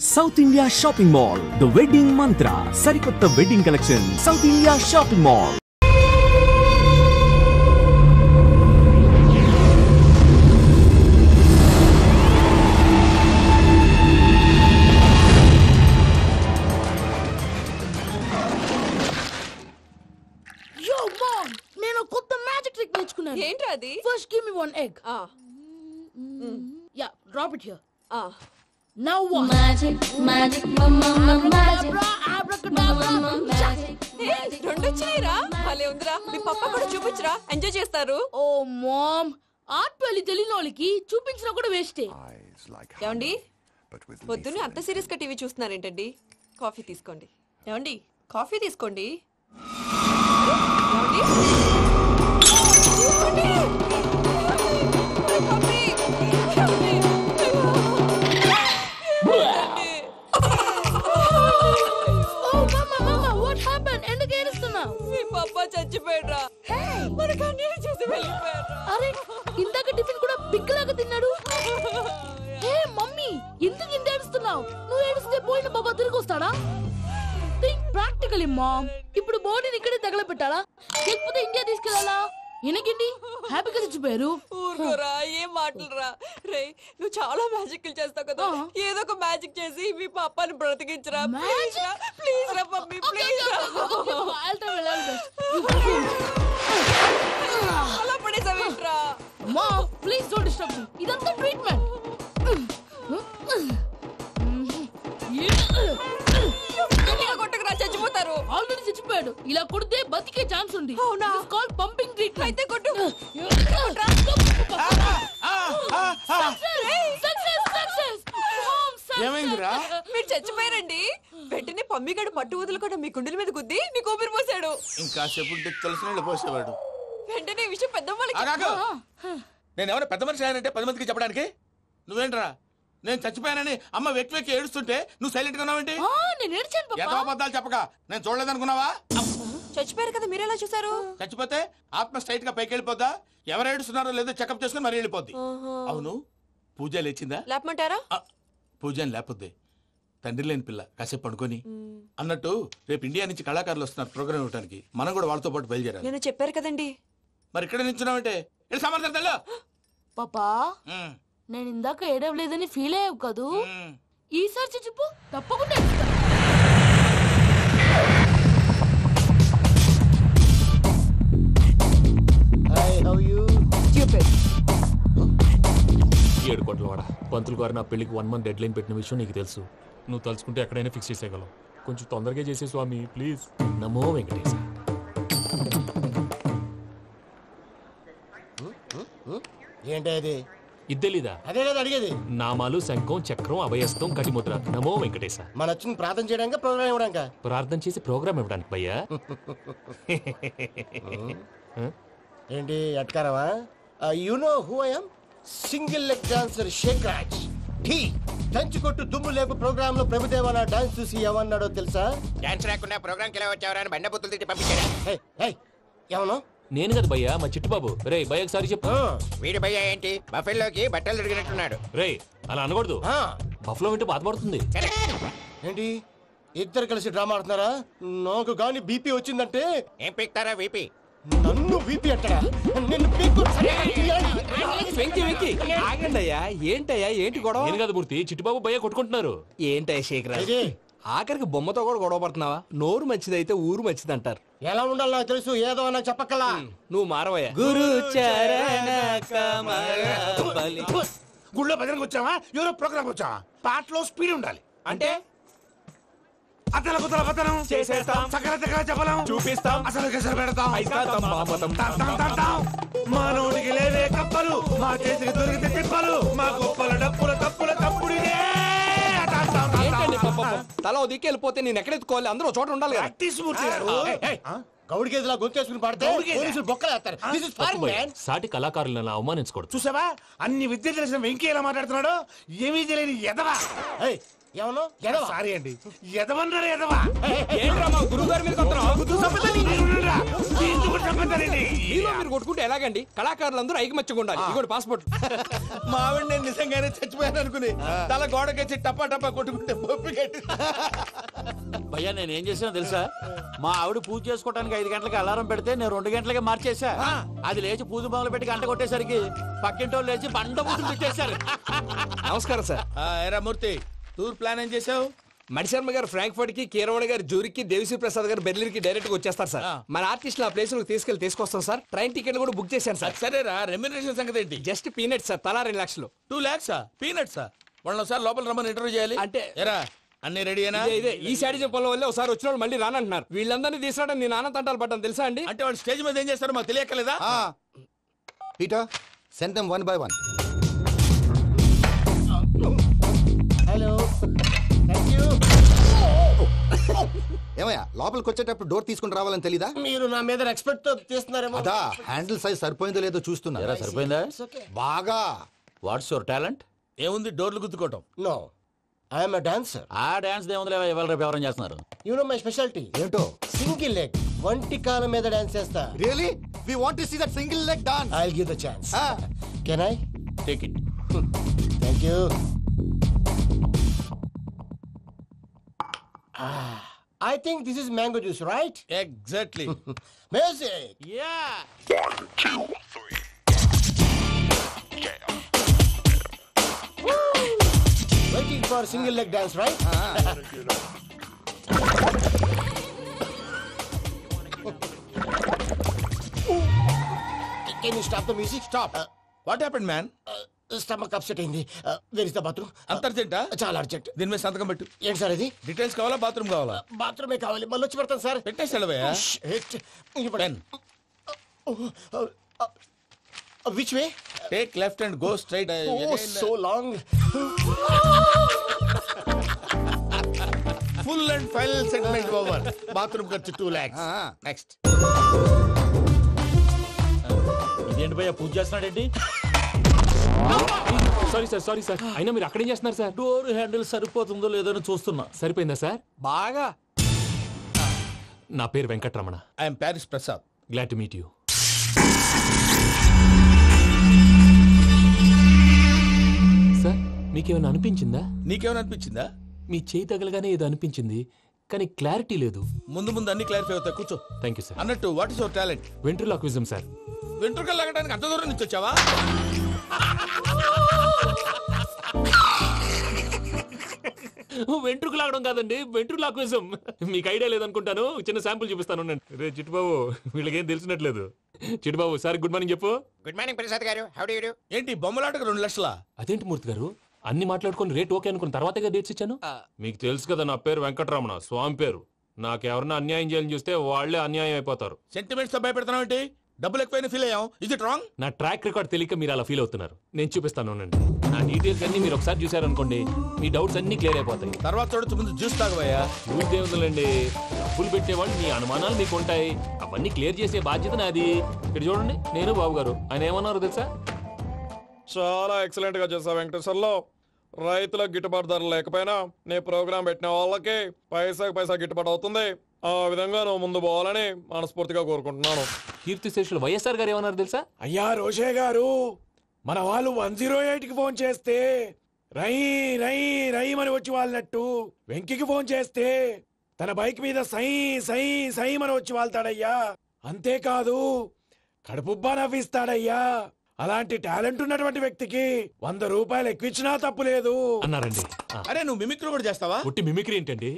South India Shopping Mall, The Wedding Mantra, Sarikotta Wedding Collection, South India Shopping Mall. Yo, mom! నేను కొత్త magic trick నేర్చుకున్నాను. ఏంట్రా అది? First give me one egg. Yeah, drop it here. Now what? Magic, mama, magic. Abracadabra. రెండు వచ్చినాయిరా. భలే ఉందిరా. మీ పప్ప కూడా చూపించరా, ఎంజాయ్ చేస్తారు. Oh, mom. ఆర్ట్ పెళ్లి తెలియని వాళ్ళకి చూపించినా కూడా వేస్టే. ఏమండి, పొద్దున్నే అంత సీరియస్ గా టీవీ చూస్తున్నారేంటండి? కాఫీ తీసుకోండి. ఏమండి, కాఫీ తీసుకోండి. ఏమండి? తీసుకోండి. Coffee. Oh, mama, what happened? ఎందుకు ఏడుస్తున్నావు? మీ పప్ప చచ్చిపోయాడురా. మనకు అన్యాయం చేసి వెళ్ళిపోయాడురా. అరే, ఇందాక టిఫిన్ కూడా పిక్కలాగా తిన్నాడు. హే మమ్మీ, ఎందుకు ఇంత ఏడుస్తున్నావు? నువ్వు ఏడిస్తే పోయిన బాబా తిరిగి వస్తాడా? Think practically mom. ఇప్పుడు బాడీని ఇక్కడే తగలబెట్టాలా లేకపోతే ఇండియా తీసుకెళ్లాలా? ఎనకండి హ్యాపీగా చచ్చిపోయారు. ఊరుకోరా, ఏం మాటలురా. రే, నువ్వు చాలా మ్యాజిక్ చేస్తావు కదా, ఏదో ఒక మ్యాజిక్ చేసి మీ పాపాని బ్రతికించరా. ప్లీజ్ రా మమ్మీ, ప్లీజ్ రా. అలా పడేసావేంట్రా? Mom please don't disturb me. ఇదంతా ట్రీట్మెంట్. కొట్టకరా, చచ్చిపోతారు. ఆల్రెడీ చచ్చిపోయాడు. ఇలా కొడితే బతికే ఛాన్స్ ఉంది. అవునా? It is called pumping treatment. అయితే కొట్టు. ఏమైందిరా? మీరు చచ్చిపోయారండి. వెంటనే పమ్మిగాడు పట్టు వదులుకుండా మీ గుండెల మీద గుద్ది నీకు ఊపిరి పోసాడు. ఇంకా చెప్పు తెలిసిన పోసేవాడు. వెంటనే ఈ విషయం పెద్ద నేను ఎవరైనా పెద్ద మనిషి ఆయనంటే 10 మందికి చెప్పడానికి నువ్వేంట్రా? నేను చచ్చిపోయానని అమ్మ వెక్కి వెక్కి ఏడుస్తుంటే నువ్వు సైలెంట్ గా ఉన్నావేంటి? నేను ఏడ్చాను ఎంత పాపా. అబద్ధాలు చెప్పక నేను చూడలేదనుకున్నావా? చచ్చిపోయారు కదా, మీరెలా చూసారు? చచ్చిపోతే ఆత్మ స్ట్రైట్ గా పైకి వెళ్ళిపోద్దా? ఎవరు ఏడుస్తున్నారో లేదో చెకప్ చేసుకుని మరీ వెళ్ళిపోద్ది. అవును, పూజ లేచిందా? లేపమంటారా? పూజ అని లేకపోద్ది. తండ్రి లేని పిల్ల కాసేపు పడుకొని. అన్నట్టు రేపు ఇండియా నుంచి కళాకారులు వస్తున్నారు ప్రోగ్రామ్ ఇవ్వడానికి. మనం కూడా వాళ్ళతో పాటు బయలుదేరాలి. నేను చెప్పారు కదండి. మరి ఇక్కడ నిల్చున్నావంటే సమర్థతల్లో పాపా, నేను ఇందాక ఏడవలేదని ఫీల్ అయ్యావు కదూ? ఈసారి చచ్చిపో, తప్పకుండా ఏడుస్తా. ఏడు కోట్ల వాడ పంతులు గారు నా పెళ్లికి 1 month డెడ్ లైన్ పెట్టిన విషయం నీకు తెలుసు. నువ్వు తలుచుకుంటే ఎక్కడైనా ఫిక్స్ చేసేయగలవు. కొంచెం తొందరగా చేసే స్వామి ప్లీజ్. నమో వెంకటేశ. ఏంటి అది? ఇద్దెలీదా? అదే కదా అడిగేది. నామాలు, శంఖం, చక్రం, అభయస్తం, కటిముద్ర. నమో వెంకటేశ. మన వచ్చింది ప్రార్థన చేయడానికి, ప్రోగ్రామ్ ఇవ్వడానికి. ప్రార్థన చేసి ప్రోగ్రామ్ ఇవ్వడానికి భయ్యా. ఏంటి అట్కారమా? You know who I am? Single leg dancer Shaik Raj. దంచి కొట్టు దుమ్ము లేపు ప్రోగ్రామ్ లో ప్రభుదేవ నా డాన్స్ చూసి ఏమన్నాడో తెలుసా? డాన్స్ రాకుండా ప్రోగ్రామ్ కి ఎలా వచ్చావరా అని బండ బుద్ధులు తిట్టి పంపించాడు. ఏమను? నేను కదా భయ్యా, మా చిట్టుబాబు. రే భయ్య ఒకసారి చెప్పు. వీడి భయ్య ఏంటి బఫెల్లోకి బట్టలు తిరిగినట్టున్నాడు. రే అలా అనకూడదు. బఫ్లో వింటే బాధపడుతుంది. ఏంటి ఇద్దరు కలిసి డ్రామా ఆడుతున్నారా? నాకు గాని బీపీ వచ్చిందంటే ఏం పీక్తారా వీపీ? నన్ను బీపీ అట్టడా? నిన్ను పీక్కు. ఆగండయ్యా, ఏంటయ్యా, ఏంటి గొడవ? నేను కదా మూర్తి, చిట్టుబాబు భయ్య కొట్టుకుంటున్నారు. ఏంటయ్యా శేఖర్, ఆఖరికి బొమ్మతో కూడా గొడవ పడుతున్నావా? నోరు మంచిదైతే ఊరు మంచిది అంటారు. ఎలా ఉండాలి నాకు తెలుసు, ఏదో నాకు చెప్పక్కలా. నువ్వు మారవయ్యా. గురు చరణ గుళ్ళో భజనకు వచ్చావా? ఎవరో ప్రోగ్రామ్ వచ్చావా? పాటలో స్పీడ్ ఉండాలి. అంటే అతల కుతల పతనం చేసేస్తాం, సకల దగ్గర చెప్పలేం, చూపిస్తాం, అసలు గసలు పెడతాం. అయితాం. మానవుడికి లేవే కప్పలు, మా చేతికి దొరికితే తిప్పలు, మా గొప్పల డప్పుల తప్పుల తప్పుడిదే. తల దిక్కి వెళ్ళిపోతే నేను ఎక్కడెత్తుకోవాలి? అందరూ చోట ఉండాలి కదా. గౌడి గేదెలా గొంతేసుకుని పాడితే పోలీసులు బొక్కలేస్తారు. This is foreign, man. సాటి కళాకారులను అవమానించకూడదు. చూసావా అన్ని విద్య తెలిసిన వెంకీ ఎలా మాట్లాడుతున్నాడు? ఏమీ తెలియని ఎదవా. ఏమన్నా సారీ అండి ఎదవన్నారు ఎదవా ఏంట్రా మా గురువు గారి మీద మీలో మీరు కొట్టుకుంటే ఎలాగండి? కళాకారులందరూ ఐకమత్యంగా ఉండాలి. ఇదిగోండి పాస్పోర్ట్. మా ఆవిడ నేను నిజంగానే చచ్చిపోయాను అనుకుని తల గోడకొచ్చి టపా టపా కొట్టుకుంటే పప్పు కట్టి భయ్యా నేనేం చేసినా తెలుసా? మా ఆవిడ పూజ చేసుకోవడానికి 5 గంటలకి అలారం పెడితే నేను 2 గంటలకి మార్చేసా. అది లేచి పూజ మొదలు పెట్టి గంట కొట్టేసరికి పక్కింటి వాళ్ళు లేచి బండ పూజలు పెట్టేశారు. నమస్కారం సార్. ఎరా మూర్తి టూర్ ప్లాన్ ఏం చేసావు? మణిశర్మ గారు ఫ్రాంక్ఫర్ట్ కి, కీరవాణి గారు జూరిక్ కి, దేవిశ్రీ ప్రసాద్ గారు బెర్లిన్ కి డైరెక్ట్ గా వచ్చేస్తారు సార్. మన ఆర్టిస్ట్ ఆ ప్లేస్ తీసుకొస్తాం సార్. ట్రైన్ టికెట్ కూడా బుక్ చేశాను సార్. సరేరా రెమ్యూనరేషన్ సంగతి ఏంటి? జస్ట్ పీనట్ సార్, తలా 2 లక్షలు. 2 lakhs పీనట్సా? వాళ్ళని ఒకసారి లోపల రమ్మని ఇంటర్వ్యూ చేయాలి. అంటే ఎరా అన్ని రెడీ అయినా? ఇదే ఈ శాడిజం పొలం వల్లే ఒకసారి వచ్చిన వాళ్ళు మళ్ళీ రానంటున్నారు. వీళ్ళందరినీ తీసుకురావడం నేను నాన్న తంటాలు పడ్డాను తెలుసా అండి? అంటే వాళ్ళు స్టేజ్ మీద ఏం చేస్తారో మాకు తెలియక్కలేదా? Peter send them 1 by 1. Hello thank you. ఏమయ్యా లోపలికి వచ్చేటప్పుడు డోర్ తీసుకుని రావాలని తెలీదా? మీరు నా మీద ఎక్స్పెక్ట్ తో తీస్తున్నారేమో. అదా హ్యాండిల్ సైజ్ సరిపోయిందో లేదో చూస్తున్నా. ఎరా సరిపోయిందా? బాగా. What's your talent? ఏముంది డోర్లు గుద్దుకోవటం. No I'm a dancer. ఆ డాన్స్ దేవుందిలే, ఇవాళ రేపు ఎవరైనా చేస్తున్నారు. యు నో మై స్పెషాలిటీ ఏంటో? సింగిల్ లెగ్, వంటి కాలం మీద డాన్స్ చేస్తా. Really we want to see that single leg dance. I will give the chance. Can I take it. Thank you. I think this is mango juice, right? Exactly. Music. Yeah. 1, 2, 3. Waiting for single leg dance, right? Can you stop the music? Stop. What happened, man? Stomach upset అయింది. Where is the bathroom? అంత అర్జెంటా? చాలా urgent. దీని మీద సంతకం పెట్టు. ఏంటి sir ఇది? Details కావాలా బాత్రూమ్ కావాలా? బాత్రూమే కావాలి. మళ్ళీ వచ్చి పెడతాను sir. పెట్టేసాడవయ్యా. Pen. Which way? Take left and go straight. Oh, so long. Full and final segment over. Bathroom ఖర్చు 2 lakhs. Next. ఇదేంటి భయ్యా పూజ చేస్తున్నాడేంటి? సారీ సార్ అయినా మీరు అక్కడేం చేస్తున్నారు సార్? డోర్ హ్యాండిల్ సరిపోతుందో లేదో చూస్తున్నా. సరిపోయిందా సార్? బాగా. నా పేరు Venkataramana. I'm Paris Prasad. Glad to meet you. Sir మీకేమైనా అనిపించిందా? నీకేమైనా అనిపించిందా? మీ చేయి తగలగానే ఏదో అనిపించింది కానీ క్లారిటీ లేదు. ముందు ముందు అన్ని క్లారిఫై అవుతాయి. కూర్చో. Thank you sir. అన్నట్టు what is your talent? Ventriloquism sir. వెంట్రుకలు లాగడానికి అంత దూరం నుంచి వచ్చావా? వెంట్రుకు లాగడం కాదండి, వెంట్రులాక్విజం. మీకు ఐడియా లేదనుకుంటాను. చిన్న శాంపుల్ చూపిస్తాను. రే చిట్టుబాబు వీళ్ళకేం తెలిసినట్లేదు. చిట్టుబాబు సార్ గుడ్ మార్నింగ్ చెప్పు. Good morning Prasad garu. How do you do? ఏంటి బొమ్మలాటకు 2 లక్షలా? అదేంటి మూర్తి గారు అన్ని మాట్లాడుకుని రేట్ ఓకే అనుకున్న తర్వాతగా డేట్స్ ఇచ్చాను. మీకు తెలుసు కదా నా పేరు వెంకటరమణ, స్వామి పేరు. నాకెవరన్నా అన్యాయం చేయాలని చూస్తే వాళ్లే అన్యాయం అయిపోతారు. సెంటిమెంట్స్ తో భయపెడతావు ఏంటి? డబ్బులు ఎక్కువైనా ఫీల్ అయ్యాం. ఇది రాంగ్. నా ట్రాక్ రికార్డ్ తెలియక మీరు అలా ఫీల్ అవుతున్నారు. నేను చూపిస్తాను ఉండండి. నా డీటెయిల్స్ అన్ని మీరు ఒకసారి చూసారనుకోండి మీ డౌట్స్ అన్ని క్లియర్ అయిపోతాయి. తర్వాత చూడొచ్చు, ముందు జ్యూస్ తాగవయ్యా. జ్యూస్ దేవుందండి. డబ్బులు పెట్టేవాళ్ళు మీ అనుమానాలు మీకు ఉంటాయి. అవన్నీ క్లియర్ చేసే బాధ్యత నాది. ఇక్కడ చూడండి నేను బాబు గారు. ఆయన ఏమన్నారు తెలుసా? చాలా ఎక్సలెంట్ గా చేసావు వెంకటేశ్వర్లో. రైతులకు గిట్టుబాటు ధర లేకపోయినా నీ ప్రోగ్రాం పెట్టిన వాళ్ళకి పైసాకి పైసా గిట్టుబాటు అవుతుంది. ఆ విధంగా నువ్వు ముందు పోవాలని మనస్ఫూర్తిగా కోరుకుంటున్నాను. కీర్తిశేషులు వైఎస్ఆర్ గారు ఏమన్నారు తెలుసా? అయ్యా రోషే గారు, మన వాళ్ళు 108కి ఫోన్ చేస్తే రై రై రై అని వచ్చి వాళ్ళనట్టు వెంకికి ఫోన్ చేస్తే తన బైక్ మీద సై సై సై అని వచ్చి వాళ్తాడయ్యా. అంతేకాదు కడుపుబ్బా నవ్విస్తాడయ్యా. అలాంటి టాలెంట్ ఉన్నటువంటి వ్యక్తికి 100 రూపాయలు ఎక్కువిచ్చినా తప్పు లేదు అన్నారండి. అరే నువ్వు మిమిక్రీ కూడా చేస్తావా? పుట్టి మిమిక్రీ ఏంటండి?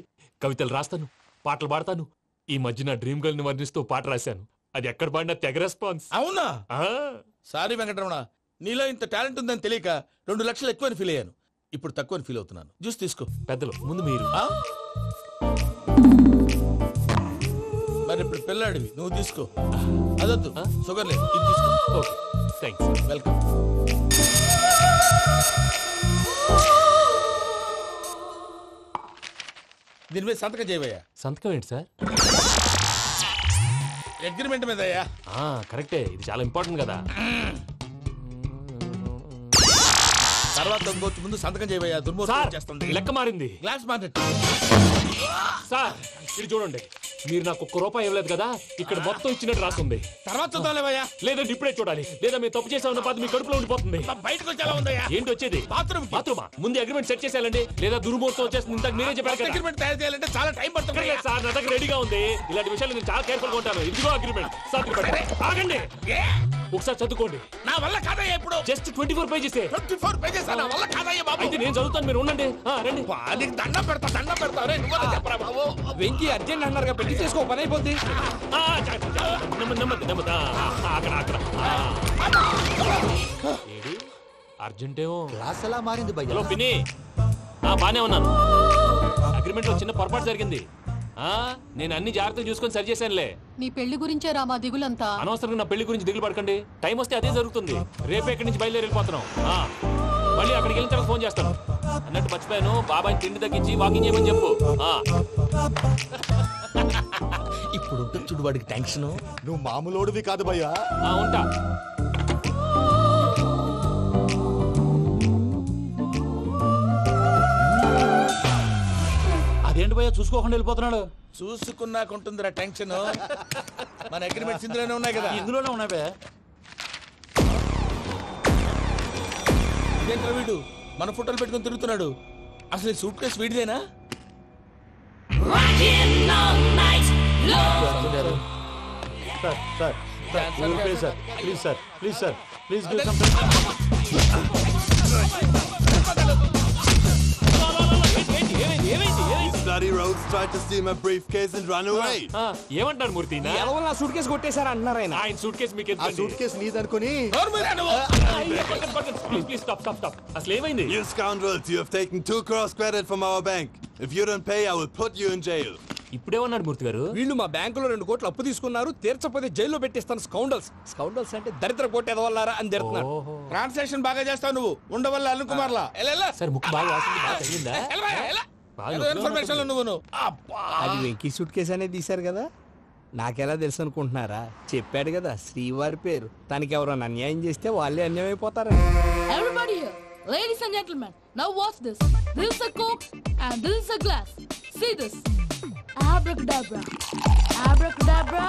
కవితలు రాస్తాను, పాటలు పాడతాను. ఈ మధ్య నా డ్రీమ్ గర్ల్ ని వర్ణిస్తూ పాట రాశాను. అది ఎక్కడ పాడినా తెగ రెస్పాన్స్. అవునా? సారీ వెంకటరమణ, నీలో ఇంత టాలెంట్ ఉందని తెలియక 2 లక్షలు ఎక్కువని ఫీల్ అయ్యాను. ఇప్పుడు తక్కువని ఫీల్ అవుతున్నాను. జ్యూస్ తీసుకో. పెద్దలు ముందు మీరు. మరి ఇప్పుడు పిల్లాడివి, నువ్వు తీసుకో. అదొద్దు, షుగర్ లేదు, ఇది తీసుకో. Okay thanks. వెల్కమ్. దీని మీద సంతకం చేయవయ్యా. సంతకం ఏంటి సార్? అగ్రిమెంట్ మీద అయ్యా. కరెక్టే, ఇది చాలా ఇంపార్టెంట్ కదా. తర్వాత ఇంకొచ్చి ముందు సంతకం చేయబోయా దుర్మోహం చేస్తుంది. లెక్క మారింది. గ్లాస్ మారినట్టు. సార్ ఇది చూడండి, మీరు నాకు ₹1 ఇవ్వలేదు కదా, ఇక్కడ మొత్తం ఇచ్చినట్టు రాస్తుంది. తర్వాత చూద్దాంలేవయ్యా. లేదంటే ఇప్పుడే చూడాలి, లేదా మీరు తప్పు చేసామన్న బాధ మీ కడుపులో ఉండిపోతుంది. బయటకు వచ్చి ఎలా ఉందయ్యా? ఏంటి వచ్చేది? బాత్రూమా? ముందు అగ్రిమెంట్ సెట్ చేసేయాలండి, లేదా దుర్మూర్తం వచ్చేస్తుంది. ఇంతకు మీరే చెప్పారు కదా. అగ్రిమెంట్ తయారు చేయాలంటే చాలా టైం పడుతుంది సార్. నా దగ్గర రెడీగా ఉంది. ఇలాంటి విషయాలు నేను చాలా కేర్ఫుల్ గా ఉంటాను. ఇదిగో అగ్రిమెంట్. సార్ ఆగండి, ఒకసారి చదువుకోండి. నా వల్ల కాదయ్యా. ఇప్పుడు జస్ట్ 24 పేజెస్. 24 పేజెస్ నా వల్ల కాదయ్యా బాబు. అయితే నేను చదువుతాను, మీరు ఉండండి. రండి. నీకు దండం పెడతా. నువ్వు చెప్పరా బాబు. వెంకీ అర్జెంట్ అన్నారుగా, పెళ్లి చేసుకో, పని అయిపోద్ది. అక్కడ అర్జెంటేమో. క్లాస్ ఎలా మారింది భయ్యా? హలో పిన్ని, బానే ఉన్నాను. అగ్రిమెంట్ లో చిన్న పొరపాటు జరిగింది. నేను అన్ని జాగ్రత్తలు చూసుకొని సరి చేశానులే. నీ పెళ్లి గురించే రా మా దిగులంతా. అనవసరంగా నా పెళ్లి గురించి దిగులు పడకండి. టైం వస్తే అదే జరుగుతుంది. రేపే ఇక్కడి నుంచి బయలుదేరి వెళ్ళిపోతున్నాం. మళ్ళీ అక్కడికి వెళ్ళిన తర్వాత ఫోన్ చేస్తాను. అన్నట్టు మర్చిపోయాను, బాబాయ్ తిండి తగ్గించి వాకింగ్ చేయమని చెప్పు. ఇప్పుడు ఉంటుంది చూడు వాడికి టెన్షన్. నువ్వు మామూలోడివి కాదు భయ్యా. ఉంటా. అదేంటి భయ్యా చూసుకోకుండా వెళ్ళిపోతున్నాడు? చూసుకున్నాకుంటుందిరా టెన్షన్. మన అగ్రిమెంట్స్ ఇందులోనే ఉన్నాయి కదా. ఇందులోనే ఉన్నాయి భయ్యా. ఇదేంట్రా వీడు మన ఫోటోలు పెట్టుకుని తిరుగుతున్నాడు? అసలు ఈ సూట్ కేసు వీడిదేనా? Bloody rogues tried to steal my briefcase and run away. ఏమంటారు మూర్తి? నా సూట్ కేసు కొట్టేశారు అంటున్నారు ఆయన. ఆయన సూట్ కేసు మీకు ఆ సూట్ కేసు నీదనుకుని. Please stop. అసలు ఏమైంది? You scoundrels, you have taken 2 crores credit from our bank. If you don't pay, I will put you in jail. ఇప్పుడేమన్నాడు మూర్తి గారు? వీళ్ళు మా బ్యాంకులో 2 కోట్లు అప్పు తీసుకున్నారు, తీర్చకపోతే జైల్లో పెట్టేస్తాను. స్కౌండల్స్ అంటే దరిద్ర కొట్టేదవల్లారా అని తిడుతున్నారు. ట్రాన్సాక్షన్ బాగా చేస్తావు నువ్వు. ఉండవల్ల అల్లు కుమార్లా. సార్ ముక్కు బాగా తగిలిందా? ఇన్ఫర్మేషన్ నువ్వు. అది వెంకీ సూట్ కేసు అనేది తీశారు కదా, నాకెలా తెలుసు అనుకుంటున్నారా? చెప్పాడు కదా శ్రీవారి పేరు. తనకి ఎవరైనా అన్యాయం చేస్తే వాళ్ళే అన్యాయం అయిపోతారు. Everybody here, ladies and gentlemen, now watch this. This is a coke and this is a glass. See this. Abracadabra. Abracadabra.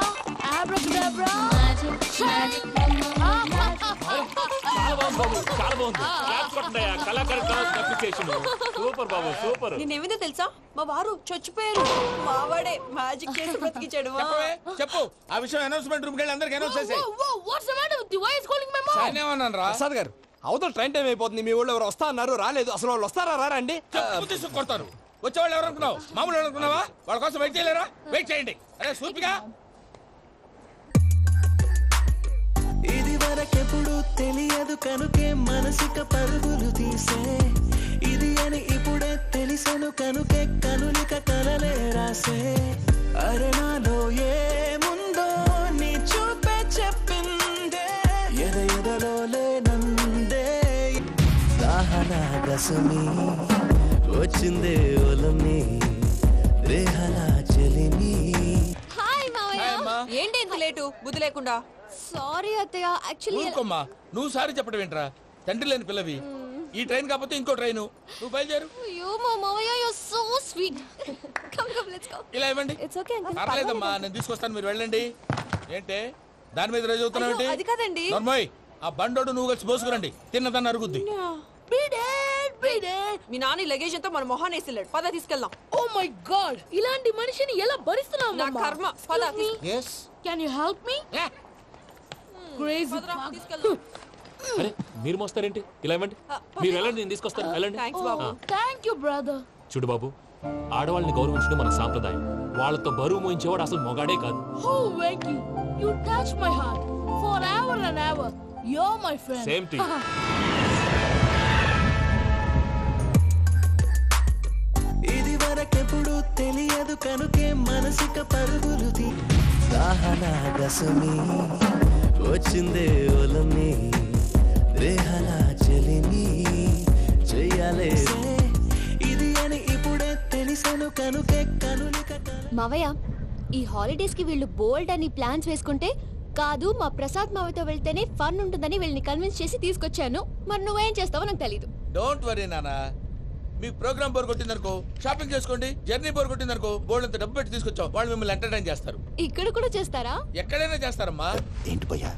Abracadabra. Magic. చాలా బాగుంది. సూపర్ బాబు, సూపర్. నేనేమిందో తెలుసా, మా వారు చచ్చిపోయారు. మావాడే మ్యాజిక్ చేసి బ్రతికించాడు. చెప్పు ఆ విషయం. అనౌన్స్మెంట్ రూమ్ కెళ్ళి అందరికి అనౌన్స్ చేసేయ్. What's the matter with you? Why is calling my mom? నేనేమన్నాను రా? ప్రసాద్ గారు, అవతల ట్రైన్ టైం అయిపోతుంది. మీ వాళ్ళు ఎవరు వస్తా అన్నారు, రాలేదు. అసలు వాళ్ళు వస్తారా రారా అండి? కొడతారు. వచ్చేవాళ్ళు ఎవరు అనుకున్నావు? మామూలు అనుకున్నావా? వాళ్ళ కోసం వెయిట్ చేయలేరా? వెయిట్ చేయండి. అరే సూపిగా. ఇది వరకెప్పుడు తెలియదు కనుకే మనసుక పరుగులు తీసే, ఇది అని ఇప్పుడే తెలిసెను కనుకే కనులిక కలలే రాసే. అరే నాలో ఏముందో నీ చూపే చెప్పిందే, ఎదలో లేనందే. దాహనా గసమి వచ్చిందే ఒలమి, రేహనా చెలిమి. హాయ్ మావయ్య. ఏంటి ఇంత లేటు? బుద్ధి లేకుండా. సారీ అత్తయ్య, యాక్చువల్లీ నువ్వు సారీ చెప్పడం ఏంట్రా? తండ్రి లేని పిల్లవి. ఈ ట్రైన్ కాకపోతే ఇంకో ట్రైన్. నువ్వు బయలుదేరు. అయ్యో మా మావయ్య, you are so sweet. Come let's go. ఇలా ఇవ్వండి. It's okay uncle. పర్లేదమ్మా, నేను తీసుకొస్తాను, మీరు వెళ్ళండి. ఏంటే దాని మీద రోజు అవుతున్నావు? అది కాదండి. నర్మోయ్, ఆ బండోడు నువ్వు కలిసి పోసుకురండి. తిన్నదాన్ని అరుగుద్ది. మీ నాని లగేజ్ అంతా మన మొహాన్ని వేసిల్లాడు. పద తీసుకెళ్దాం. Oh my god, ఇలాంటి మనిషిని ఎలా భరిస్తున్నావు? నా కర్మ. పద. Yes. Can you help me? Crazy. తీసుకెళ్దాం. అరే మీరు మోస్తారేంటి? ఇలా ఇవ్వండి. మీరు వెళ్ళండి, నేను తీసుకొస్తాను. వెళ్ళండి. Thank you brother. చూడు బాబు, ఆడవాళ్ళని గౌరవించడం మన సాంప్రదాయం. వాళ్ళతో బరువు మోయించేవాడు అసలు మొగాడే కాదు. Oh Venky, you touch my heart forever and ever. You're my friend. Same to you. ఇది వరకెప్పుడు తెలియదు కనుకే మనసుక పరుగులు తీ. దాహనా గసమి వచ్చిందే ఒలమి, రేహనా చెలిమి చెయ్యాలే. ఇది అని ఇప్పుడే తెలిసెను కనుకే కనులిక. మావయ్య, ఈ హాలిడేస్ కి వీళ్ళు బోల్డ్ అని ప్లాన్స్ వేసుకుంటే కాదు మా ప్రసాద్ మావతో వెళ్తేనే ఫన్ ఉంటుందని వీళ్ళని కన్విన్స్ చేసి తీసుకొచ్చాను. మరి నువ్వేం చేస్తావో నాకు తెలీదు. డోంట్ వరీ నానా, మీకు ప్రోగ్రామ్ బోర్ కొట్టిందనుకో షాపింగ్ చేసుకోండి, జర్నీ బోర్ కొట్టిందనుకో బోర్డు అంత డబ్బు పెట్టి తీసుకొచ్చాం, వాళ్ళు మిమ్మల్ని ఎంటర్టైన్ చేస్తారు. ఇక్కడ కూడా చేస్తారా? ఎక్కడైనా చేస్తారమ్మా. ఏంటి భయ్యా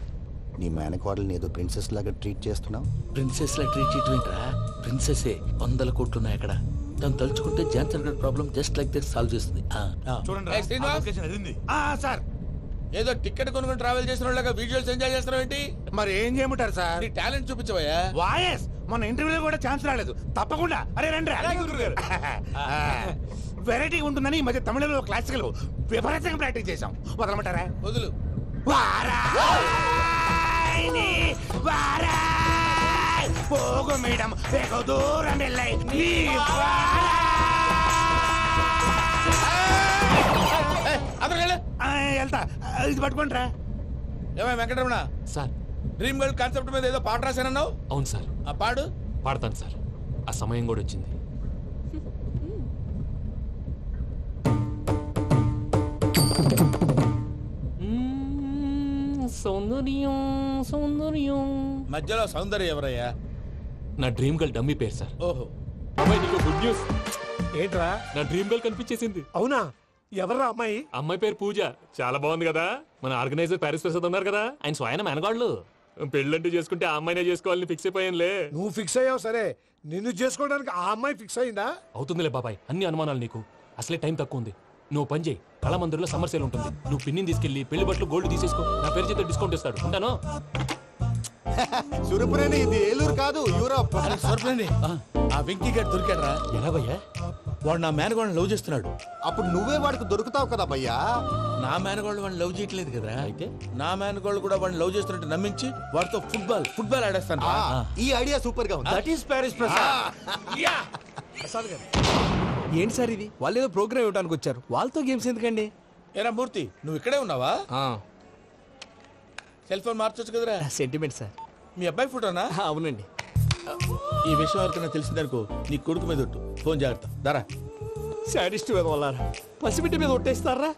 నీ మేనకోడల్ని ఏదో ప్రిన్సెస్ లాగా ట్రీట్ చేస్తున్నావు? ప్రిన్సెస్ లా ట్రీట్ చేయటమేంట్రా? ప్రిన్సెస్ 100 కోట్లు ఉన్నాయి అక్కడ. తను తలుచుకుంటే జాన్సన్ గడ్ problem just like this solve చేస్తుంది. ఏయ్ శ్రీనివాస్, సార్ ఏదో టికెట్ కొనుక్కొని ట్రావెల్ చేసిన వాళ్ళగా విజువల్స్ ఎంజాయ్ చేస్తున్నావు ఏంటి? మరి ఏం చేయమంటారు సార్? నీ టాలెంట్ చూపించవయ్యా. వాయస్ మన ఇంటర్వ్యూలో కూడా ఛాన్స్ రాలేదు. తప్పకుండా అరే రండి వెరైటీ ఉంటుందని ఈ మధ్య తమిళంలో క్లాసికల్ విపరీతంగా ప్రాక్టీస్ చేశాం. వదలమంటారా? వదులు. పోగు మేడం వెగు దూరం వెళ్ళై వెళ్తా. ఇది పట్టుకుంటారా? ఏమై Venkataramana sir, dream girl concept మీద ఏదో పాట రాశానన్నావు? అవును సార్. ఆ పాడు. పాడతాను సార్, ఆ సమయం కూడా వచ్చింది. సౌందర్యం సౌందర్యం. మధ్యలో సౌందర్యం ఎవరయ్యా? నా డ్రీమ్ గర్ల్ డమ్మీ పేరు సార్. ఓహో. అమ్మాయి నీకు గుడ్ న్యూస్. ఏంట్రా? నా డ్రీమ్ గర్ల్ కనిపించేసింది. అవునా? ఎవర్రా అమ్మాయి? అమ్మాయి పేరు పూజ. చాలా బాగుంది కదా. మన ఆర్గనైజర్ ప్యారిస్ ప్రసాద్ ఉన్నారు కదా, ఆయన స్వయం మెనగాళ్ళు. పెళ్ళంటూ చేసుకుంటే ఆ అమ్మాయినే చేసుకోవాలని ఫిక్స్ అయిపోయానులే. నువ్వు ఫిక్స్ అయ్యావు సరే, నిన్ను చేసుకోవడానికి ఆ అమ్మాయి ఫిక్స్ అయిందా? అవుతుందిలే బాబాయ్, అన్ని అనుమానాలు నీకు. అసలే టైం తక్కువ ఉంది. నువ్వు పని చేయి, కళామందిర్లో సమ్మర్ సేల్ ఉంటుంది. నువ్వు పిన్నిని తీసుకెళ్లి పెళ్లి బట్టలు గోల్డ్ తీసేసుకో. నా పేరు చేత డిస్కౌంట్ ఇస్తాడు. ఉంటాను. సురపురేని ఇది ఏలూరు కాదు, యూరోప్. ఆ వెంకీ గారు దొరికాడరా? ఎలా భయ్యా? వాడు నా మేనగోళ్ళని లవ్ చేస్తున్నాడు. అప్పుడు నువ్వే వాడికి దొరుకుతావు కదా భయ్యా. నా మేనగోళ్ళు వాడిని లవ్ చేయట్లేదు కదా. అయితే నా మేనగోళ్ళు కూడా వాడిని లవ్ చేస్తున్నట్టు నమ్మించి వాడితో ఫుట్బాల్ ఆడేస్తాను. ఈ ఐడియా సూపర్ గా ఉంది. That is Paris Prasad. Prasad గారు ఏంటి సార్ ఇది? వాళ్ళు ఏదో ప్రోగ్రామ్ ఇవ్వడానికి వచ్చారు, వాళ్ళతో గేమ్స్ ఎందుకండి? ఏరా మూర్తి, నువ్వు ఇక్కడే ఉన్నావా? సెల్ ఫోన్ మార్చొచ్చు కదరా. Sentiment sir. మీ అబ్బాయి ఫోటోనా? అవునండి. ఈ విషయం ఎవరికైనా తెలిసిందనుకో నీ కొడుకు మీద ఒట్టు. ఫోన్ జాగ్రత్త. దారా. సాడిస్ట్ వాళ్ళారా, పసిబిడ్డ మీద ఒట్టేస్తారా?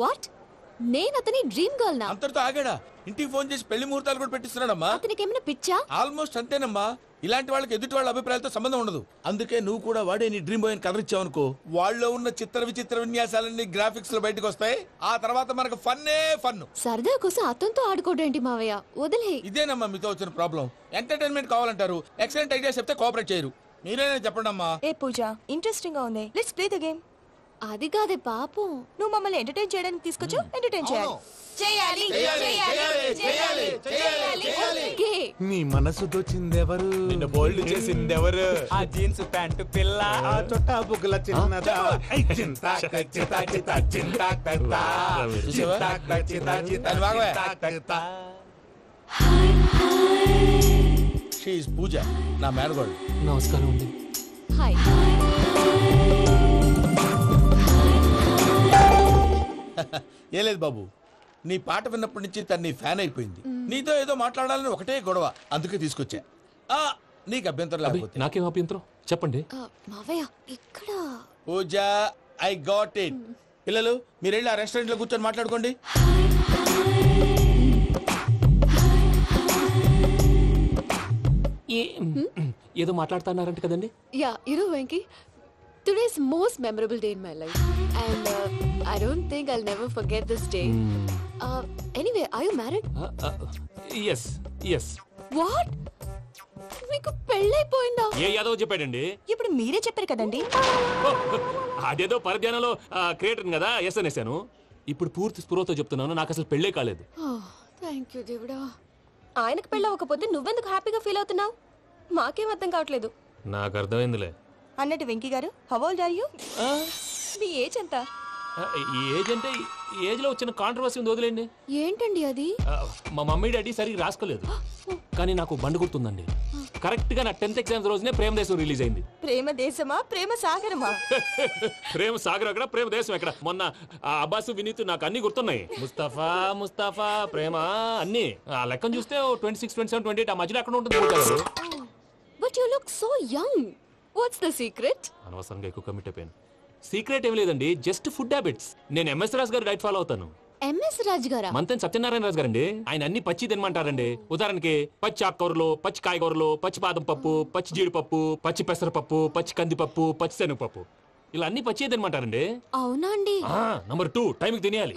వాట్? నేను అతని డ్రీమ్ గర్ల్ నా? అంతటితో ఆగాడా? ఇంటికి ఫోన్ చేసి పెళ్లి ముహూర్తాలు కూడా పెట్టిస్తున్నాడమ్మా. అతనికి ఏమైనా పిచ్చా? ఆల్మోస్ట్ అంతేనమ్మా. ఇలాంటి వాళ్ళకి ఎదుటి వాళ్ళ అభిప్రాయాలతో సంబంధం ఉండదు. అందుకే నువ్వు కూడా వాడే నీ డ్రీమ్ బాయ్ అని కలర్ ఇచ్చావనుకో, వాళ్ళలో ఉన్న చిత్ర విచిత్ర విన్యాసాలన్నీ గ్రాఫిక్స్ లో బయటకు వస్తాయి. ఆ తర్వాత మనకు ఫన్నే ఫన్. సరదా కోసం అతనితో ఆడుకోవడం మావయ్య, వదిలే. ఇదేనమ్మా మీతో వచ్చిన ప్రాబ్లం. ఎంటర్టైన్మెంట్ కావాలంటారు, ఎక్సలెంట్ ఐడియా చెప్తే కోఆపరేట్ చేయరు. మీరేనా చెప్పండి అమ్మా. ఏ పూజ, ఇంట్రెస్టింగ్ గా ఉంది. Let's play the game. అది కాదే పాపం, నువ్వు మమ్మల్ని ఎంటర్టైన్ చేయడానికి తీసుకొచ్చు. ఎంటర్టైన్ చేయాలి. నీ మనసు దోచిందెవరు? నిన్ను బోల్డ్ చేసిందెవరు? ఆ జీన్స్ ప్యాంటు పిల్ల, ఆ చొట్టా బుగ్గల చిన్నదా. షీ ఈజ్ పూజ, నా మేనగోడు. నమస్కారం అండి. హాయ్. ఏ లేదు బాబు, నీ పాట విన్నప్పటి నుంచి తను నీ ఫ్యాన్ అయిపోయింది. నీతో ఏదో మాట్లాడాలని ఒకటే గొడవ, అందుకే తీసుకొచ్చా. నీకు అభ్యంతరం లేకపోతే. నాకేం అభ్యంతరం చెప్పండి. మావయ్య ఇక్కడ. పూజ, ఐ గాట్ ఇట్. పిల్లలు మీరు వెళ్ళి ఆ రెస్టారెంట్ లో కూర్చొని మాట్లాడుకోండి. ఏదో మాట్లాడుతున్నారంట కదండి. Yeah, Venky, today's most memorable day in my life, and I don't think I'll never forget this day. Anyway, are you married? yes. What? మీకు పెళ్ళైపోయిందా? ఏ యాదవ్ చెప్పాడండి? ఇప్పుడు మీరే చెప్పారు కదండి. అదేదో పరధ్యానంలో క్రియేటర్ కదా ఎస్ అనేసాను. ఇప్పుడు పూర్తి స్పృహతో చెప్తున్నాను, నాకు అసలు పెళ్ళే కాలేదు. థ్యాంక్ యూ దేవుడా. ఆయనకు పెళ్ళవకపోతే నువ్వెందుకు హ్యాపీగా ఫీల్ అవుతున్నావు? మాకేం అర్థం కావట్లేదు. నాకు అర్థమైందిలే. అన్నట్టు Venky garu, how old are you? మీ ఏజ్ ఎంత? ఏజ్ అంటే ఏజ్ లో వచ్చిన కాంట్రవర్సీ ఉంది, వదిలేండి. ఏంటండి అది? మా మమ్మీ డాడీ సరిగ్గా రాసుకోలేదు, కానీ నాకు బండి గుర్తుందండి. కరెక్ట్ గా నా 10th ఎగ్జామ్స్ రోజునే ప్రేమ దేశం రిలీజ్ అయింది. ప్రేమ దేశమా ప్రేమ సాగరమా? ప్రేమ సాగరం ఎక్కడ, ప్రేమ దేశం ఎక్కడ? మొన్న అబ్బాసు వినీత్ నాకు అన్ని గుర్తున్నాయి. ముస్తఫా ప్రేమ అన్ని ఆ లెక్కను చూస్తే 26, 27, 28 ఆ మధ్యలో ఎక్కడ ఉంటుంది. But you look so young. What's the secret? అనవసరంగా ఎక్కువ కమిట్ అయిపోయాను. సీక్రెట్ ఏం లేదండి, జస్ట్ ఫుడ్ హ్యాబిట్స్. నేను ఎంఎస్ రాజ్ గారు డైట్ ఫాలో అవుతాను. ఎంఎస్ రాజ్ గారా? మంతెన్ సత్యనారాయణ రాజు గారండి. ఆయన అన్ని పచ్చి తినమంటారండి. ఉదాహరణకి పచ్చి ఆకుకూరలు, పచ్చి కాయగూరలు, పచ్చి బాదం పప్పు, పచ్చి జీడిపప్పు, పచ్చి పెసరపప్పు, పచ్చి కందిపప్పు, పచ్చి శనగపప్పు, ఇలా అన్ని పచ్చి తినమంటారండి. అవునా అండి? నంబర్ 2 టైంకి తినేయాలి.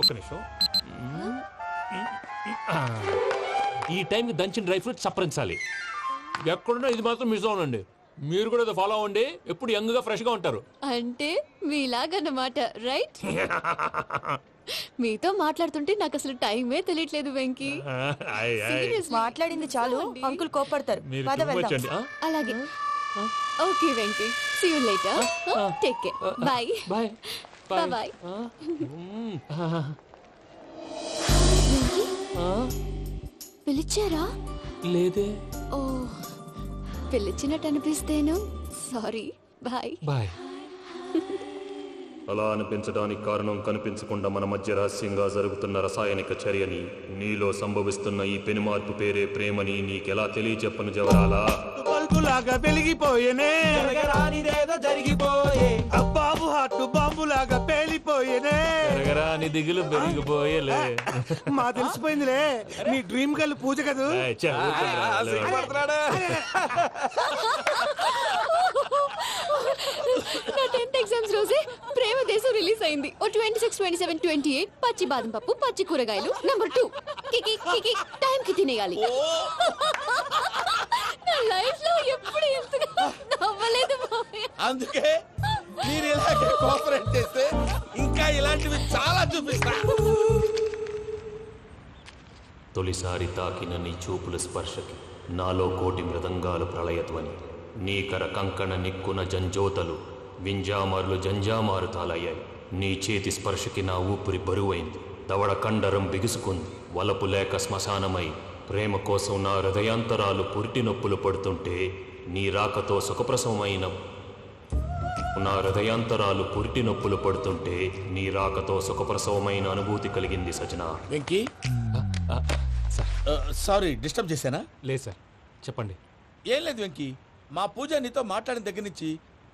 ఒక్క నిమిషం. ఈ టైంకి దంచిన డ్రై ఫ్రూట్స్ సప్పరించాలి. ఎక్కడున్నా ఇది మాత్రం మిస్ అవునండి. మీరు కూడా ఇది ఫాలో అవ్వండి. ఎప్పుడు యంగ్ గా ఫ్రెష్ గా ఉంటారు. అంటే మీలాగన్నమాట, రైట్? మీతో మాట్లాడుతుంటే నాకు అసలు టైమే తెలియట్లేదు వెంకీ. మాట్లాడింది చాలు, అంకుల్ కోపడతారు. పద వెళ్దాం. అలాగే. Okay Venky, see you later. Take care. Bye bye bye. పిలిచారా? లేదే. ఓ, పిలిచినట్టు అనిపిస్తేను సారీ. Bye bye. అలా అనిపించడానికి కారణం కనిపించకుండా మన మధ్య రహస్యంగా జరుగుతున్న రసాయనిక చర్యని, నీలో సంభవిస్తున్న ఈ పెనుమార్పు పేరే ప్రేమని నీకెలా తెలియచెప్పను జవరాలా? బల్బులాగా వెలిగిపోయేనే, జరగరానిదేదో జరిగిపోయే, బాబు హార్ట్ బాంబులాగా పేలిపోయేనే, జరగరాని దిగులు పెరిగిపోయేలే. మా తెలిసిపోయిందిలే, నీ డ్రీమ్ గర్ల్ పూజ కదూ. నా 10th ఎగ్జామ్స్ రోజే ప్రేమ దేశం రిలీజ్ అయింది. ఓ 26, 27, 28 పచ్చి బాదం పప్పు, పచ్చి కూరగాయలు. నంబర్ 2 కికి కికి టైం కి తినేయాలి. నా లైఫ్ లో ఎప్పుడు ఎంతగా నవ్వలేదు మామయ్య. అందుకే మీరు ఇలాగే కోఆపరేట్ చేస్తే ఇంకా ఇలాంటివి చాలా చూపిస్తా. తొలిసారి తాకిన నీ చూపుల స్పర్శకి నాలో కోటి మృదంగాలు ప్రళయధ్వని. నీకర కంకణ నిక్కున జంజోతలు వింజామారులు జంజామారు తాలయ్యాయి. నీ చేతి స్పర్శకి నా ఊపిరి బరువైంది. దవడ కండరం బిగుసుకుంది. వలపు లేక శ్మశానమై ప్రేమ కోసం నా హృదయాంతరాలు పురిటి నొప్పులు పడుతుంటే నీ రాకతో సుఖప్రసవమైన నా హృదయాంతరాలు పురిటి నొప్పులు పడుతుంటే నీ రాకతో సుఖప్రసవమైన అనుభూతి కలిగింది సజనా. వెంకీ, సారీ డిస్టర్బ్ చేశానా? లేదు సార్, చెప్పండి. ఏం లేదు వెంకీ, మా పూజ నీతో మాట్లాడిన దగ్గర నుంచి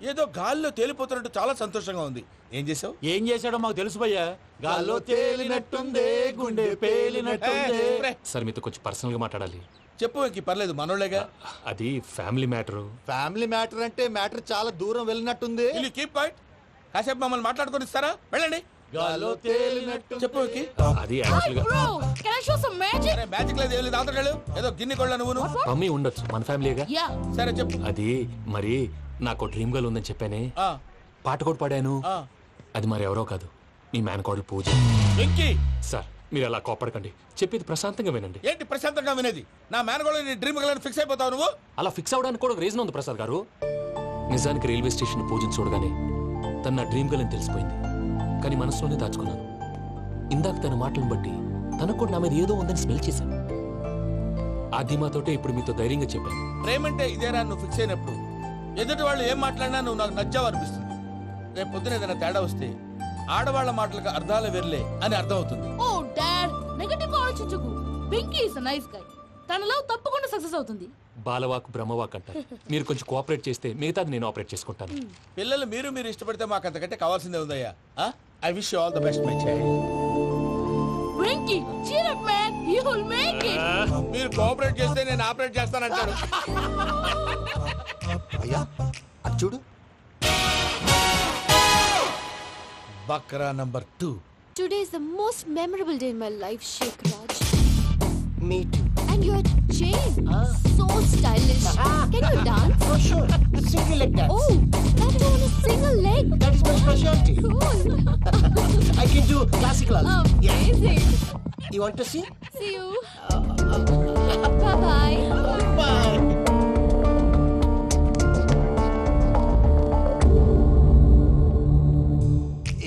ఏదో గాల్లో తేలిపోతున్నట్టు చాలా సంతోషంగా ఉంది. ఏం చేసావు? ఏం చేశాడో మాకు తెలుసు భయ్యా. గాల్లో తేలినట్టుందే, గుండె పేలినట్టుందే. సార్ మీతో కొంచెం పర్సనల్ గా మాట్లాడాలి. చెప్పు వెంకీ, పర్లేదు, మనోళ్ళేగా. అది ఫ్యామిలీ మ్యాటర్. ఫ్యామిలీ మ్యాటర్ అంటే మ్యాటర్ చాలా దూరం వెళ్ళినట్టుంది. Keep point. కాసేపు మమ్మల్ని మాట్లాడుకొని ఇస్తారా? వెళ్ళండి. గాల్లో తేలినట్టు చెప్పు వెంకీ. అది యాక్చువల్గా మ్యాజిక్ లేదు, ఏం లేదు. అవతల ఏదో గిన్నె కొళ్ళ నువ్వు మమ్మీ ఉండొచ్చు, మన ఫ్యామిలీగా. సరే చెప్పు. అది మరి నాకు డ్రీమ్ గర్ల్ ఉందని చెప్పానే, పాట కూడా పాడాను. అది మరి ఎవరో కాదు, మీ మేనకోడలు పూజ. సార్ మీరు అలా కోపడకండి, చెప్పేది ప్రశాంతంగా వినండి. ఏంటి ప్రశాంతంగా వినేది? నా మేనకోడలు నీ డ్రీమ్ గర్ల్ ఫిక్స్ అయిపోతావు నువ్వు. అలా ఫిక్స్ అవడానికి కూడా ఒక రీజన్ ఉంది ప్రసాద్ గారు. నిజానికి రైల్వే స్టేషన్ పూజను చూడగానే తన నా డ్రీమ్ గర్ల్ అని తెలిసిపోయింది. కానీ మనసులోనే దాచుకున్నాను. ఇందాక తన మాటలను బట్టి తనకు కూడా నా మీద ఏదో ఉందని స్మెల్ చేశాను. ఆ ధీమాతోటే ఇప్పుడు మీతో ధైర్యంగా చెప్పాను. ప్రేమంటే ఇదేరా నువ్వు ఫిక్స్ అయినప్పుడు ఎదుటి వాళ్ళు ఏం మాట్లాడినా నువ్వు నాకు నచ్చావు అనిపిస్తుంది. రేపు పొద్దున ఏదైనా తేడా వస్తే ఆడవాళ్ల మాటలకు అర్థాలు వెర్లే అని అర్థం అవుతుంది. ఓ డాడ్, నెగటివ్ ఆలోచించకు. Venky is nice guy. తన లవ్ తప్పకుండా సక్సెస్ అవుతుంది. బాలవాక్ బ్రహ్మవాక్ అంటారు. మీరు కొంచెం కోఆపరేట్ చేస్తే మిగతాది నేను ఆపరేట్ చేసుకుంటాను. పిల్లలు మీరు ఇష్టపడితే మాకు అంతకంటే కావాల్సిందే ఉందయ్యా. I wish you all the best my child. Venky cheer up man, you will make it. మీరు కోఆపరేట్ చేస్తే నేను ఆపరేట్ చేస్తానంటాడు. అయ్యా అది చూడు. Bakra number 2. Today is the most memorable day in my life, Sheikh Raj. Me too. And your chain, so stylish. Can you dance? Oh sure, single leg dance. Oh, that is on a single leg. That is my specialty. Cool. I can do classical also. Amazing. You want to see? See you. Bye-bye. Bye.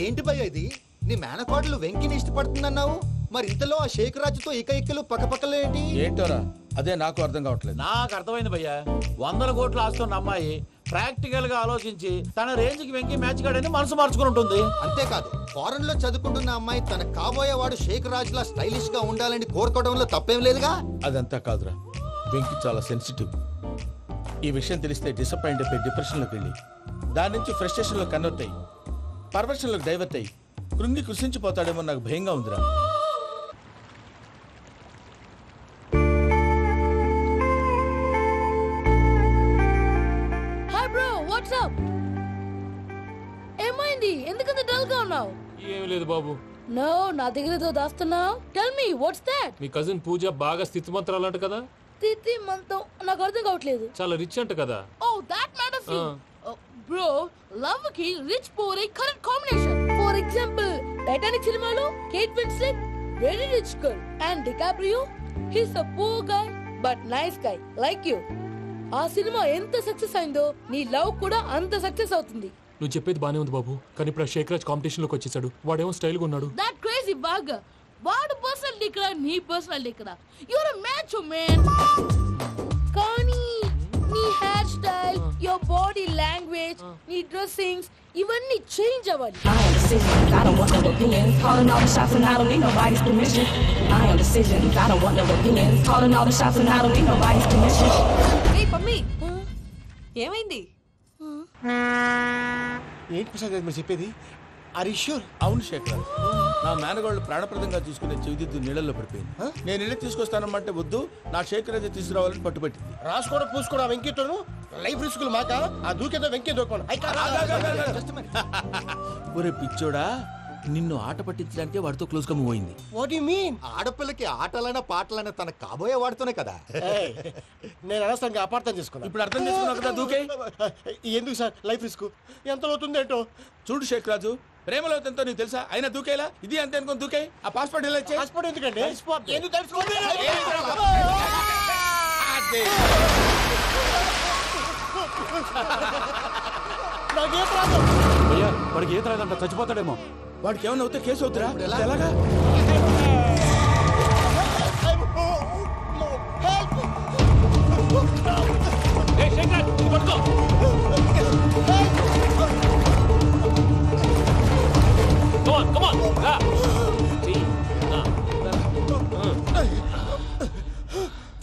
ఏంటి భయ్య ఇది? నీ మేనకోడలు వెంకిని ఇష్టపడుతుందన్నావు, మరి ఇంతలో ఆ షేక్ రాజుతో ఇకలు పక్కపక్కలు ఏంటి? ఏంటోరా, అదే నాకు అర్థం కావట్లేదు. నాకు అర్థమైంది భయ్యా. 100 కోట్లు ఆస్తున్న అమ్మాయి ప్రాక్టికల్ గా ఆలోచించి తన రేంజ్ కి వెంకి మ్యాచ్ కాడని మనసు మార్చుకుని ఉంటుంది. అంతేకాదు, ఫారెన్ లో చదువుకుంటున్న అమ్మాయి తన కాబోయేవాడు షేక్ రాజ్ లా స్టైలిష్ గా ఉండాలని కోరుకోవడంలో తప్పేం లేదుగా. అదంతా కాదురా, వెంకి చాలా సెన్సిటివ్. ఈ విషయం తెలిస్తే డిసప్పాయింట్ అయిపోయి డిప్రెషన్ లోకి వెళ్ళి దాని నుంచి ఫ్రస్ట్రేషన్ లో కన్వర్ట్ అయ్యి పర్వర్షన్ లోకి డైవర్ట్ అయ్యి కృంగి కృషించిపోతాడేమో నాకు భయంగా ఉందిరా. Hi bro, what's up? ఏమైంది? ఎందుకంత డల్ గా ఉన్నావు? ఏం లేదు బాబు. నో, నా దగ్గర ఏదో దాస్తున్నావు. Tell me what's that? మీ కజిన్ పూజ బాగా స్థితిమంతరాలు అంట కదా? స్థితి మంతం నాకు అర్థం కావట్లేదు. చాలా రిచ్ అంట కదా? Oh that matters. Bro, love కి రిచ్ పూర్ ఏ correct combination. For example, Titanic సినిమాలో Kate Winslet very rich girl and DiCaprio he's a poor guy but nice guy like you. ఆ సినిమా ఎంత సక్సెస్ అయిందో నీ లవ్ కూడా అంత సక్సెస్ అవుతుంది. నువ్వు చెప్పేది బానే ఉంది బాబు, కానీ ఇప్పుడు శేఖ్ రాజ్ కాంపిటీషన్ లోకి వచ్చేసాడు. వాడేమో స్టైల్ గా ఉన్నాడు. That crazy bag. వాడు పర్సనాలిటీ ఇక్కడ, నీ పర్సనాలిటీ ఇక్కడ. You are a match man. కానీ నీ hair style, your body language, నీ డ్రెస్సింగ్స్ ఇవన్నీ చేంజ్ అవ్వాలి. I am decisions, I don't want no opinions. Calling all the shots and I don't need nobody's permission. I am decisions, I don't want no opinions. Calling all the shots and I don't need nobody's permission. ఏ పమ్మి, ఏమైంది? ఏంటి ప్రసాద్ మీరు చెప్పేది? Are you sure? అవును శేఖర్, నా మేనగోళ్ళు ప్రాణప్రదంగా చూసుకునే చెవిదిద్దు నీళ్ళల్లో పడిపోయింది. నేను ఇల్లు తీసుకొస్తానమ్మంటే వద్దు, నా శేఖర్ అయితే తీసుకురావాలని పట్టుబట్టింది. రాసుకోవడం పూసుకోవడం వెంకీతోను లైఫ్ రిస్కులు మాక. ఆ దూకేదో వెంకీ దూకోను. ఒరే పిచ్చోడా, నిన్ను ఆట పట్టించడానికి వాడితో క్లోజ్ గా మూవ్ అయింది. What you mean? ఆడపిల్లకి ఆటలైనా పాటలైనా తన కాబోయే వాడుతూనే కదా. నేను అనవసరంగా అపార్థం చేసుకున్నా. ఇప్పుడు అర్థం చేసుకున్నావు కదా, దూకే. ఎందుకు సార్ లైఫ్ రిస్క్? ఎంత అవుతుంది ఏంటో చూడు శేఖ్ రాజు, ప్రేమలో ఎంతో నీకు తెలుసా? అయినా దూకేలా? ఇది అంతే అనుకుని దూకే. ఆ పాస్పోర్ట్ ఎలా ఇచ్చే? పాస్పోర్ట్ ఎందుకండి? ఎందుకు తెలుసుకోండి? నాకేం ప్రాబ్లం? అయ్యా, వాడికి ఈత రాదంట, చచ్చిపోతాడేమో. వాడికి ఏమన్నా అవుతే కేసు అవుతురా? ఎలాగా?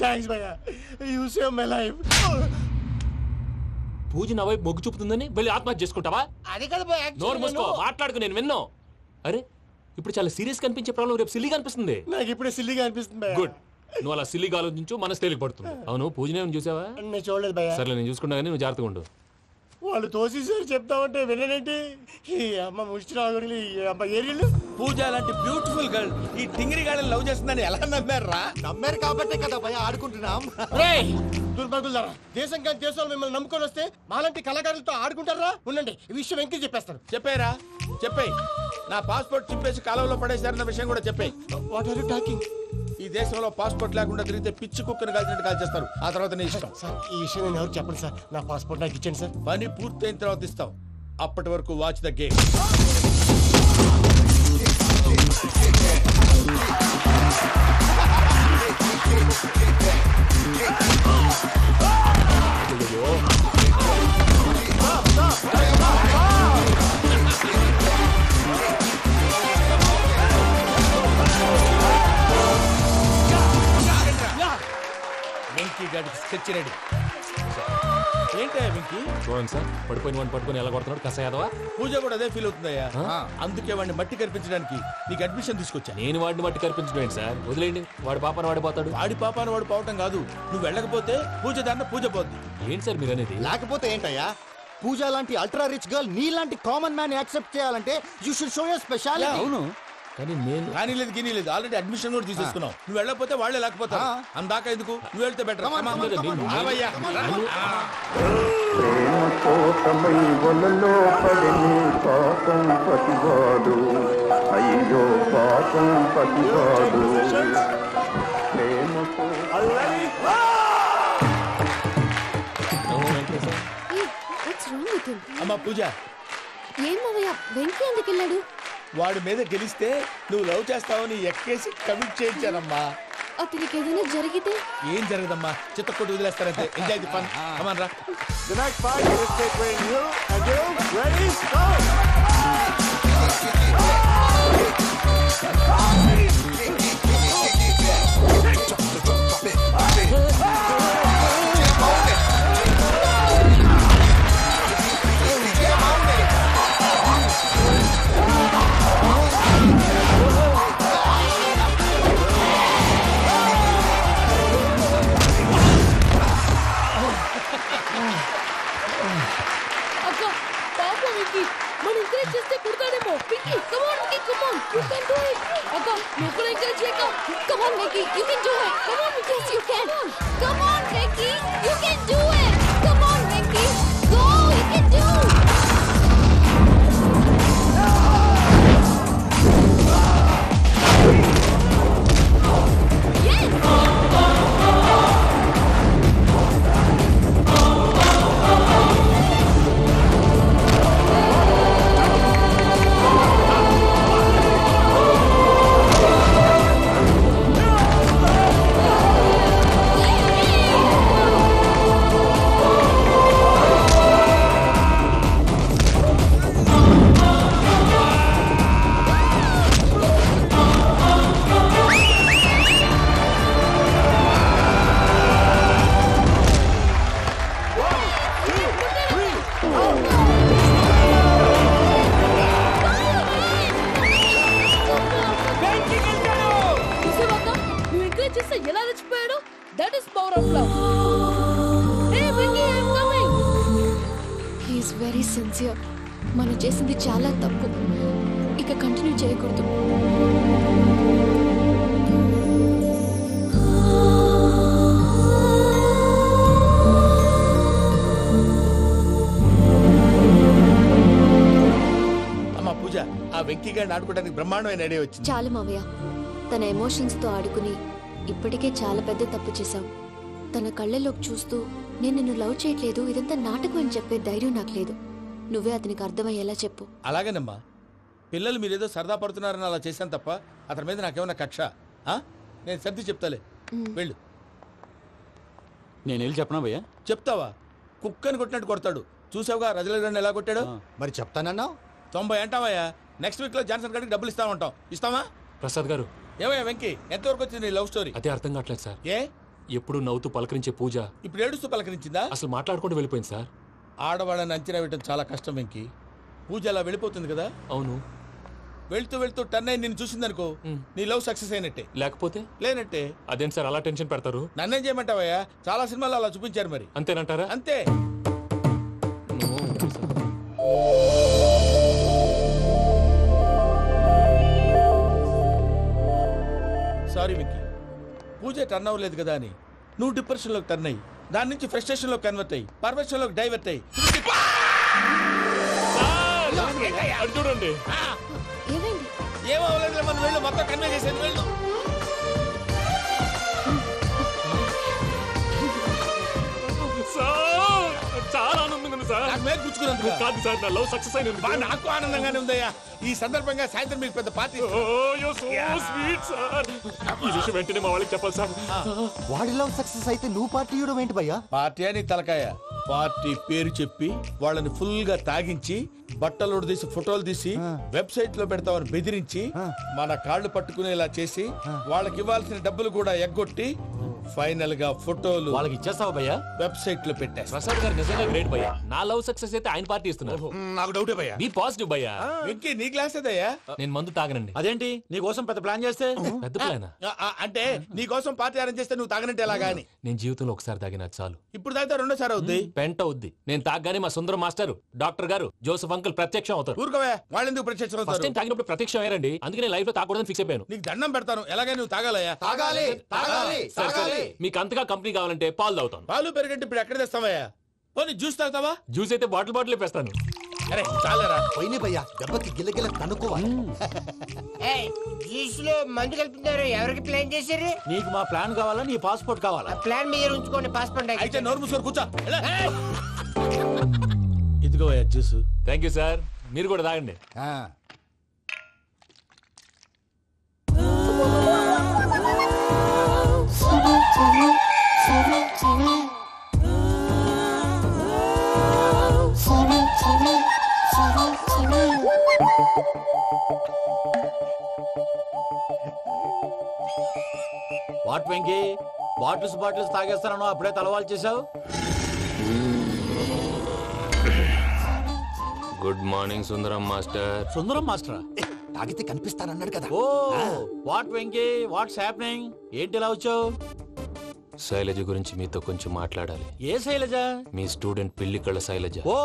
థ్యాంక్స్ భయ్యా, యు సేవ్ మై లైఫ్. పూజ నా వైపు మొగ్గు చూపుతుందని వెళ్ళి ఆత్మహత్య చేసుకుంటావా? అది కదా భయ్యా. నోరు మూసుకో, మాట్లాడుకు, నేను విన్నాను. అరే, ఇప్పుడు చాలా సీరియస్ కనిపించే ప్రాబ్లం రేపు సిల్లీగా అనిపిస్తుంది. నాకు ఇప్పుడే సిల్లీగా అనిపిస్తుంది భయ్యా. గుడ్, నువ్వు అలా సిల్లీగా ఆలోచించు, మనసు తేలిక పడుతుంది. అవును, పూజనే చూసావా? నేను చూడలేదు భయ్యా. సర్లే, నేను చూసుకున్నా కానీ నువ్వు జాగ్రత్తగా ఉండు. వాళ్ళు తోసేసారు చెప్తామంటే విననేంటి? ఈ అమ్మ ముష్టిరాగులు, ఈ అమ్మ ఏరియలు. పూజ లాంటి బ్యూటిఫుల్ గర్ల్ ఈ టింగిరి గాడిని లవ్ చేస్తుందని ఎలా నమ్మారా? నమ్మారు కాబట్టే కదా భయ ఆడుకుంటున్నాం. దుర్భగులారా, దేశం కానీ దేశాలు మిమ్మల్ని నమ్ముకొని వస్తే మాలాంటి కళాకారులతో ఆడుకుంటారా? ఉండండి, ఈ విషయం వెంకీ చెప్పేస్తాను. చెప్పారా? చెప్పేయ్. నా పాస్పోర్ట్ చింపేసి కాలంలో పడేశారన్న విషయం కూడా చెప్పేయ్. What are you talking? ఈ దేశంలో పాస్పోర్ట్ లేకుండా తిరిగితే పిచ్చి కుక్కను కాల్చినట్టు కాల్చేస్తారు. ఆ తర్వాత నీ ఇష్టం. సార్, ఈ విషయం నేను ఎవరు చెప్పండి సార్. నా పాస్పోర్ట్ నాకు ఇచ్చండి సార్. పని పూర్తయిన తర్వాత ఇస్తాం. అప్పటి వరకు వాచ్ ద గేమ్. వెంకీ గాడికి స్కెచ్ రెడీ. ఏంటయ్యా వెంకీ? చూడండి సార్, పడిపోయిన వాడిని పట్టుకొని ఎలా కొడుతున్నాడు కస యాదవా. పూజ కూడా అదే ఫీల్ అవుతుందయ్యా. అందుకే వాడిని మట్టి కనిపించడానికి నీకు అడ్మిషన్ తీసుకొచ్చా. నేను వాడిని మట్టి కనిపించడం ఏంటి సార్? వదిలేండి, వాడి పాపను వాడిపోతాడు. వాడి పాపాను వాడు పోవటం కాదు, నువ్వు వెళ్ళకపోతే పూజ దాన్న పూజ పోద్ది. ఏంటి సార్ మీరు అనేది? లేకపోతే ఏంటయ్యా? పూజ లాంటి అల్ట్రా రిచ్ గర్ల్ నీ లాంటి కామన్ మ్యాన్ యాక్సెప్ట్ చేయాలంటే you should show your speciality. అవును, కానీ నేను కానీ లేదు గిని లేదు, ఆల్రెడీ అడ్మిషన్ కూడా తీసేసుకున్నావు. నువ్వు వెళ్ళకపోతే వాళ్ళే లేకపోతా. అందాక ఎందుకు? నువ్వు వెళ్తే బెటర్. ప్రేమ కోసమై వలలో పడిని పాపం పతివాడు, అయ్యో పాపం పతివాడు. ప్రేమ అమ్మా పూజ, ఏం మావయ్య, వెంకీ ఎందుకు వెళ్ళాడు? వాడి మీద గెలిస్తే నువ్వు లవ్ చేస్తావని ఎక్కేసి కమిట్ చేయించానమ్మా. అతనికి ఏదైనా జరిగితే? ఏం జరగదమ్మా, చిత్త కొట్టి వదిలేస్తారంటే. Enjoy the fun. కమాన్ రా. The next fight is between you and you. Ready? Go! Venky మనం ఎంకరేజ్ చేస్తే కుడతాడేమో Venky come on Venky come on you can do it అక్క నువ్వు కూడా ఎంకరేజ్ చేయక Come on, Vicky, you can do it. Come on, yes, you can. Come on, Vicky, you can do it. Come on, Vicky, go, you can do it. నువ్వు encourage చేస్తే ఎలా రెచ్చిపోయాడు that is power of love hey Venky I am coming He is very sincere. మనం చేసింది చాలా తప్పు. ఇక continue చేయకూడదు. అమ్మా పూజ ఆ వెంకీ గారిని ఆడుకోవడానికి బ్రహ్మాండమైన ఐడియా వచ్చింది. చాలు మావయ్య, తన ఎమోషన్స్ తో ఆడుకుని ఇప్పటికే చాలా పెద్ద తప్పు చేశావు. తన కళ్ళలోకి చూస్తూ నేను నిన్ను లవ్ చేయట్లేదు, ఇదంతా నాటకం అని చెప్పే ధైర్యం నాకు లేదు. నువ్వే అతనికి అర్థమయ్యేలా చెప్పు. అలాగేనమ్మా, పిల్లలు మీరేదో సరదా పడుతున్నారని అలా చేశాను తప్ప అతని మీద నాకేమన్నా కక్ష? నేను సర్ది చెప్తాలే, వెళ్ళు. నేను వెళ్ళి చెప్పనా భయ్యా? చెప్తావా? కుక్కని కొట్టినట్టు కొడతాడు. చూసావుగా రజలగడ్డని ఎలా కొట్టాడు? మరి చెప్తానన్నా 90 అంటావయ్యా. నెక్స్ట్ వీక్ లో జాన్సన్ గారికి డబ్బులు ఇస్తామంటాం. ఇస్తావా? ప్రసాద్ గారు, ఏమయ్యా వెంకీ, ఎంతవరకు వచ్చింది నీ లవ్ స్టోరీ? అదే అర్థం కావట్లేదు సార్. ఏ ఎప్పుడు నవ్వుతూ పలకరించే పూజ ఇప్పుడు ఏడుస్తూ పలకరించిందా? అసలు మాట్లాడుకుంటూ వెళ్ళిపోయింది సార్. ఆడవాళ్ళని అంచనా వేయడం చాలా కష్టం వెంకీ. పూజ అలా వెళ్ళిపోతుంది కదా. అవును. వెళ్తూ వెళ్తూ టర్న్ అయి నిన్ను చూసిందనుకో, నీ లవ్ సక్సెస్ అయినట్టే. లేకపోతే లేనట్టే. అదేం సార్ అలా టెన్షన్ పెడతారు? నన్నేం చేయమంటావయ్యా? చాలా సినిమాలు అలా చూపించారు. మరి అంతేనంటారా? అంతే. సారీ వెంకీ, పూజ టర్న్ అవ్వలేదు కదా అని నువ్వు డిప్రెషన్ లోకి టర్న్ అయ్యి దాని నుంచి ఫ్రస్ట్రేషన్ లోకి కన్వర్ట్ అయ్యి పర్వర్షన్ లోకి డైవర్ట్ అయ్యి చూడండి. ఏమవ్వలేదు, మనం వెళ్ళు, మొత్తం కన్వే చేసేది. వెళ్ళు. చాలా ఆనందంగా ఉంది సార్. నాకు మీద కూర్చుకున్నందుకు కాదు సార్, నా లవ్ సక్సెస్ అయినందుకు. నాకు ఆనందంగానే ఉందయ్యా. ఈ సందర్భంగా సాయంత్రం మీకు పెద్ద పార్టీ. Sweet sir. ఈ విషయం వెంటనే మా వాళ్ళకి చెప్పాలి సార్. వాడి లవ్ సక్సెస్ అయితే నువ్వు పార్టీ ఇవ్వడం ఏంటి భయ్యా? పార్టీ అని తలకాయ. పార్టీ పేరు చెప్పి వాళ్ళని ఫుల్ గా తాగించి బట్టలు తీసి ఫోటోలు తీసి వెబ్సైట్ లో పెడతామని బెదిరించి మన కాళ్ళు పట్టుకునేలా చేసి వాళ్ళకి ఇవ్వాల్సిన డబ్బులు కూడా ఎగ్గొట్టి ఫైనల్ గా ఫోటోలు వాళ్ళకి ఇచ్చేస్తావా భయ్యా? వెబ్సైట్ లో పెట్టేస్తా. ప్రసాద్ గారు నిజంగా గ్రేట్ భయ్యా. నా లవ్ సక్సెస్ అయితే ఆయన పార్టీ ఇస్తున్నారు. నాకు డౌటే భయ్యా. బీ పాజిటివ్ భయ్యా. వెంకీ నీ గ్లాస్ ఏదయ్యా? నేను మందు తాగనండి. అదేంటి నీ కోసం పెద్ద ప్లాన్ చేస్తే? పెద్ద ప్లానా? అంటే నీ కోసం పార్టీ అరేంజ్ చేస్తే నువ్వు తాగనంటే ఎలాగా అని. నేను జీవితంలో ఒకసారి తాగినా చాలు. ఇప్పుడు తాగితే రెండోసారి అవుద్ది. పెంట అవుద్ది. నేను తాగగానే మా సుందరం మాస్టర్, డాక్టర్ గారు, జోసెఫ్ అంకుల్ ప్రత్యక్షం అవుతారు. ఊరుకోవే, వాళ్ళు ఎందుకు ప్రత్యక్షం ఫస్ట్ టైం తాగినప్పుడు ప్రత్యక్షం అయ్యారండి. అందుకే నేను లైఫ్ లో తాగకూడదని ఫిక్స్ అయిపోయాను. నీకు దండం పెడతాను, ఎలాగే నువ్వు తాగాలయ్యా. తాగాలి తాగాలి సరే, సరే. తాగాలి. మీకు అంతగా కంపెనీ కావాలంటే పాలు తాగుతాను. పాలు పెరిగంటే ఇప్పుడు ఎక్కడ తెస్తావయ్యా? పోనీ జ్యూస్ తాగుతావా? జ్యూస్ అయితే బాటిల్ వేస్తాను. అరే చాలరా, పోయినే భయ్యా, దెబ్బకి గిల్లగిల్ల కనుక్కోవాలి. జ్యూస్ లో మందు కలుపుతున్నారు. ఎవరికి ప్లాన్ చేశారు? నీకు మా ప్లాన్ కావాలా, నీ పాస్పోర్ట్ కావాలా? ప్లాన్ మీరు ఉంచుకోండి, పాస్పోర్ట్ అయితే నోరు మూసుకొని కూర్చో. ఇదిగో జ్యూస్. Thank you sir. మీరు కూడా తాగండి. వాట్ వెంకీ, బాటిల్స్ తాగేస్తాను అప్పుడే తలవాలు చేసావు. Good morning Sundaram master. Sundaram మాస్టరా? తాగితే కనిపిస్తానన్నాడు కదా. Oh what Venky, what's happening? ఏంటి ఇలా వచ్చావు? శైలజ గురించి మీతో కొంచెం మాట్లాడాలి. ఏ శైలజ? మీ స్టూడెంట్ పిల్లి కళ్ళ శైలజ. ఓ,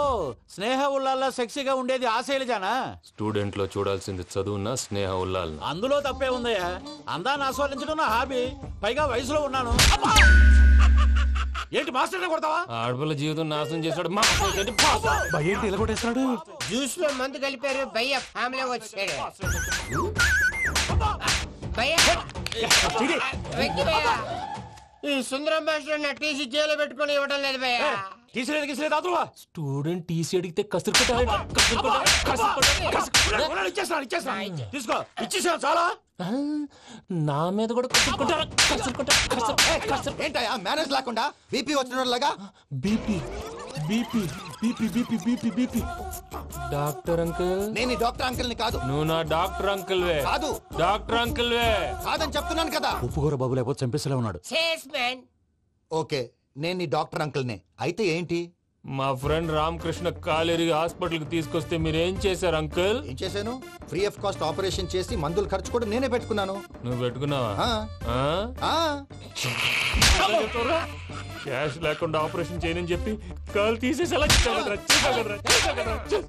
స్నేహ ఉల్లాల్లో సెక్సీగా ఉండేది ఆ శైలజానా? స్టూడెంట్ లో చూడాల్సింది చదువున్నా స్నేహ ఉల్లాల్. అందులో తప్పే ఉందయ్యా. అందాన్ని ఆస్వాదించడం నా హాబీ. పైగా వయసులో ఉన్నాను. ఏంటి మాస్టర్ కొడతావా? ఆడపిల్ల జీవితం నాశనం చేశాడు. ఏంటి ఇలా కొట్టేస్తున్నాడు? జ్యూస్ లో మందు కలిపారు భయ్య ఫ్యామిలీ వచ్చాడు. ఈ సుందరం భాష నా టీసీ జైలు పెట్టుకుని ఇవ్వడం లేదు భయ్య. స్టూడెంట్ టీసీ అడిగితే తీసుకో, ఇచ్చేసాను చాలా. నా మీద కూడా ఏంటయ్యా మేనేజ్ లేకుండా బీపీ వచ్చినలాగా? BP BP BP BP BP BP. Doctor uncle, నేను డాక్టర్ అంకుల్ ని కాదు. నువ్వు నా డాక్టర్ అంకుల్ వే. కాదు, డాక్టర్ అంకుల్ వే కాదని చెప్తున్నాను కదా. ఉప్పుకూర బాబు లేకపోతే చంపేసేలా ఉన్నాడు. ఓకే, నేను నీ డాక్టర్ అంకుల్ నే. అయితే ఏంటి? మా ఫ్రెండ్ రామకృష్ణ కాలేరి హాస్పిటల్ కి తీసుకొస్తే మీరేం చేశారు అంకుల్? ఏం చేశాను? ఫ్రీ ఆఫ్ కాస్ట్ ఆపరేషన్ చేసి మందులు ఖర్చు కూడా నేనే పెట్టుకున్నాను. నువ్వు పెట్టుకున్నావా? క్యాష్ లేకుండా ఆపరేషన్ చేయనని చెప్పి కాల్ తీసేసేలా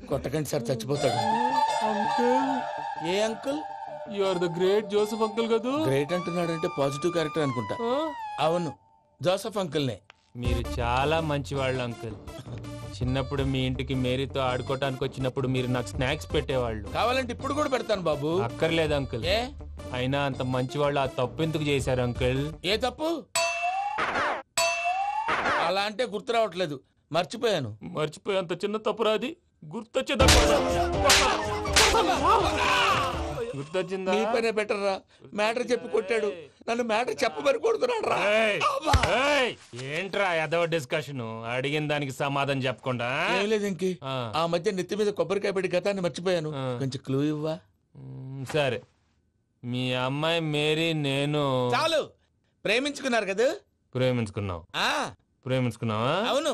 కొట్టకండి సార్, చచ్చిపోతాడు. అంకుల్, ఏ uncle? You are the great Joseph uncle కదా. గ్రేట్ అంటున్నాడంటే పాజిటివ్ క్యారెక్టర్ అనుకుంటా. అవును, జోసెఫ్ అంకుల్నే. మీరు చాలా మంచివాళ్ళు అంకుల్. చిన్నప్పుడు మీ ఇంటికి మేరీతో ఆడుకోవటానికి వచ్చినప్పుడు మీరు నాకు స్నాక్స్ పెట్టేవాళ్ళు. కావాలంటే ఇప్పుడు కూడా పెడతాను బాబు. అక్కర్లేదు అంకుల్. అయినా అంత మంచివాళ్ళు ఆ తప్పు ఎందుకు చేశారు అంకుల్? ఏ తప్పు? అలా అంటే గుర్తు రావట్లేదు, మర్చిపోయాను. మర్చిపోయి అంత చిన్న తప్పురాది గుర్తొచ్చే గుర్తొచ్చిందా? నీ పనే బెటర్ రా. మ్యాటర్ చెప్పి కొట్టాడు, నన్ను మ్యాటర్ చెప్పమని కొడుతున్నాడు రా. ఏంట్రా ఎదవ డిస్కషన్? అడిగిన దానికి సమాధానం చెప్పకుండా. ఏం లేదు ఇంకి, ఆ మధ్య నెత్తి మీద కొబ్బరికాయ పెట్టి గతాన్ని మర్చిపోయాను. కొంచెం క్లూ ఇవ్వా? సరే, మీ అమ్మాయి మేరీ నేను చాలు. ప్రేమించుకున్నారు కదా? ప్రేమించుకున్నావు. ప్రేమించుకున్నావా? అవును.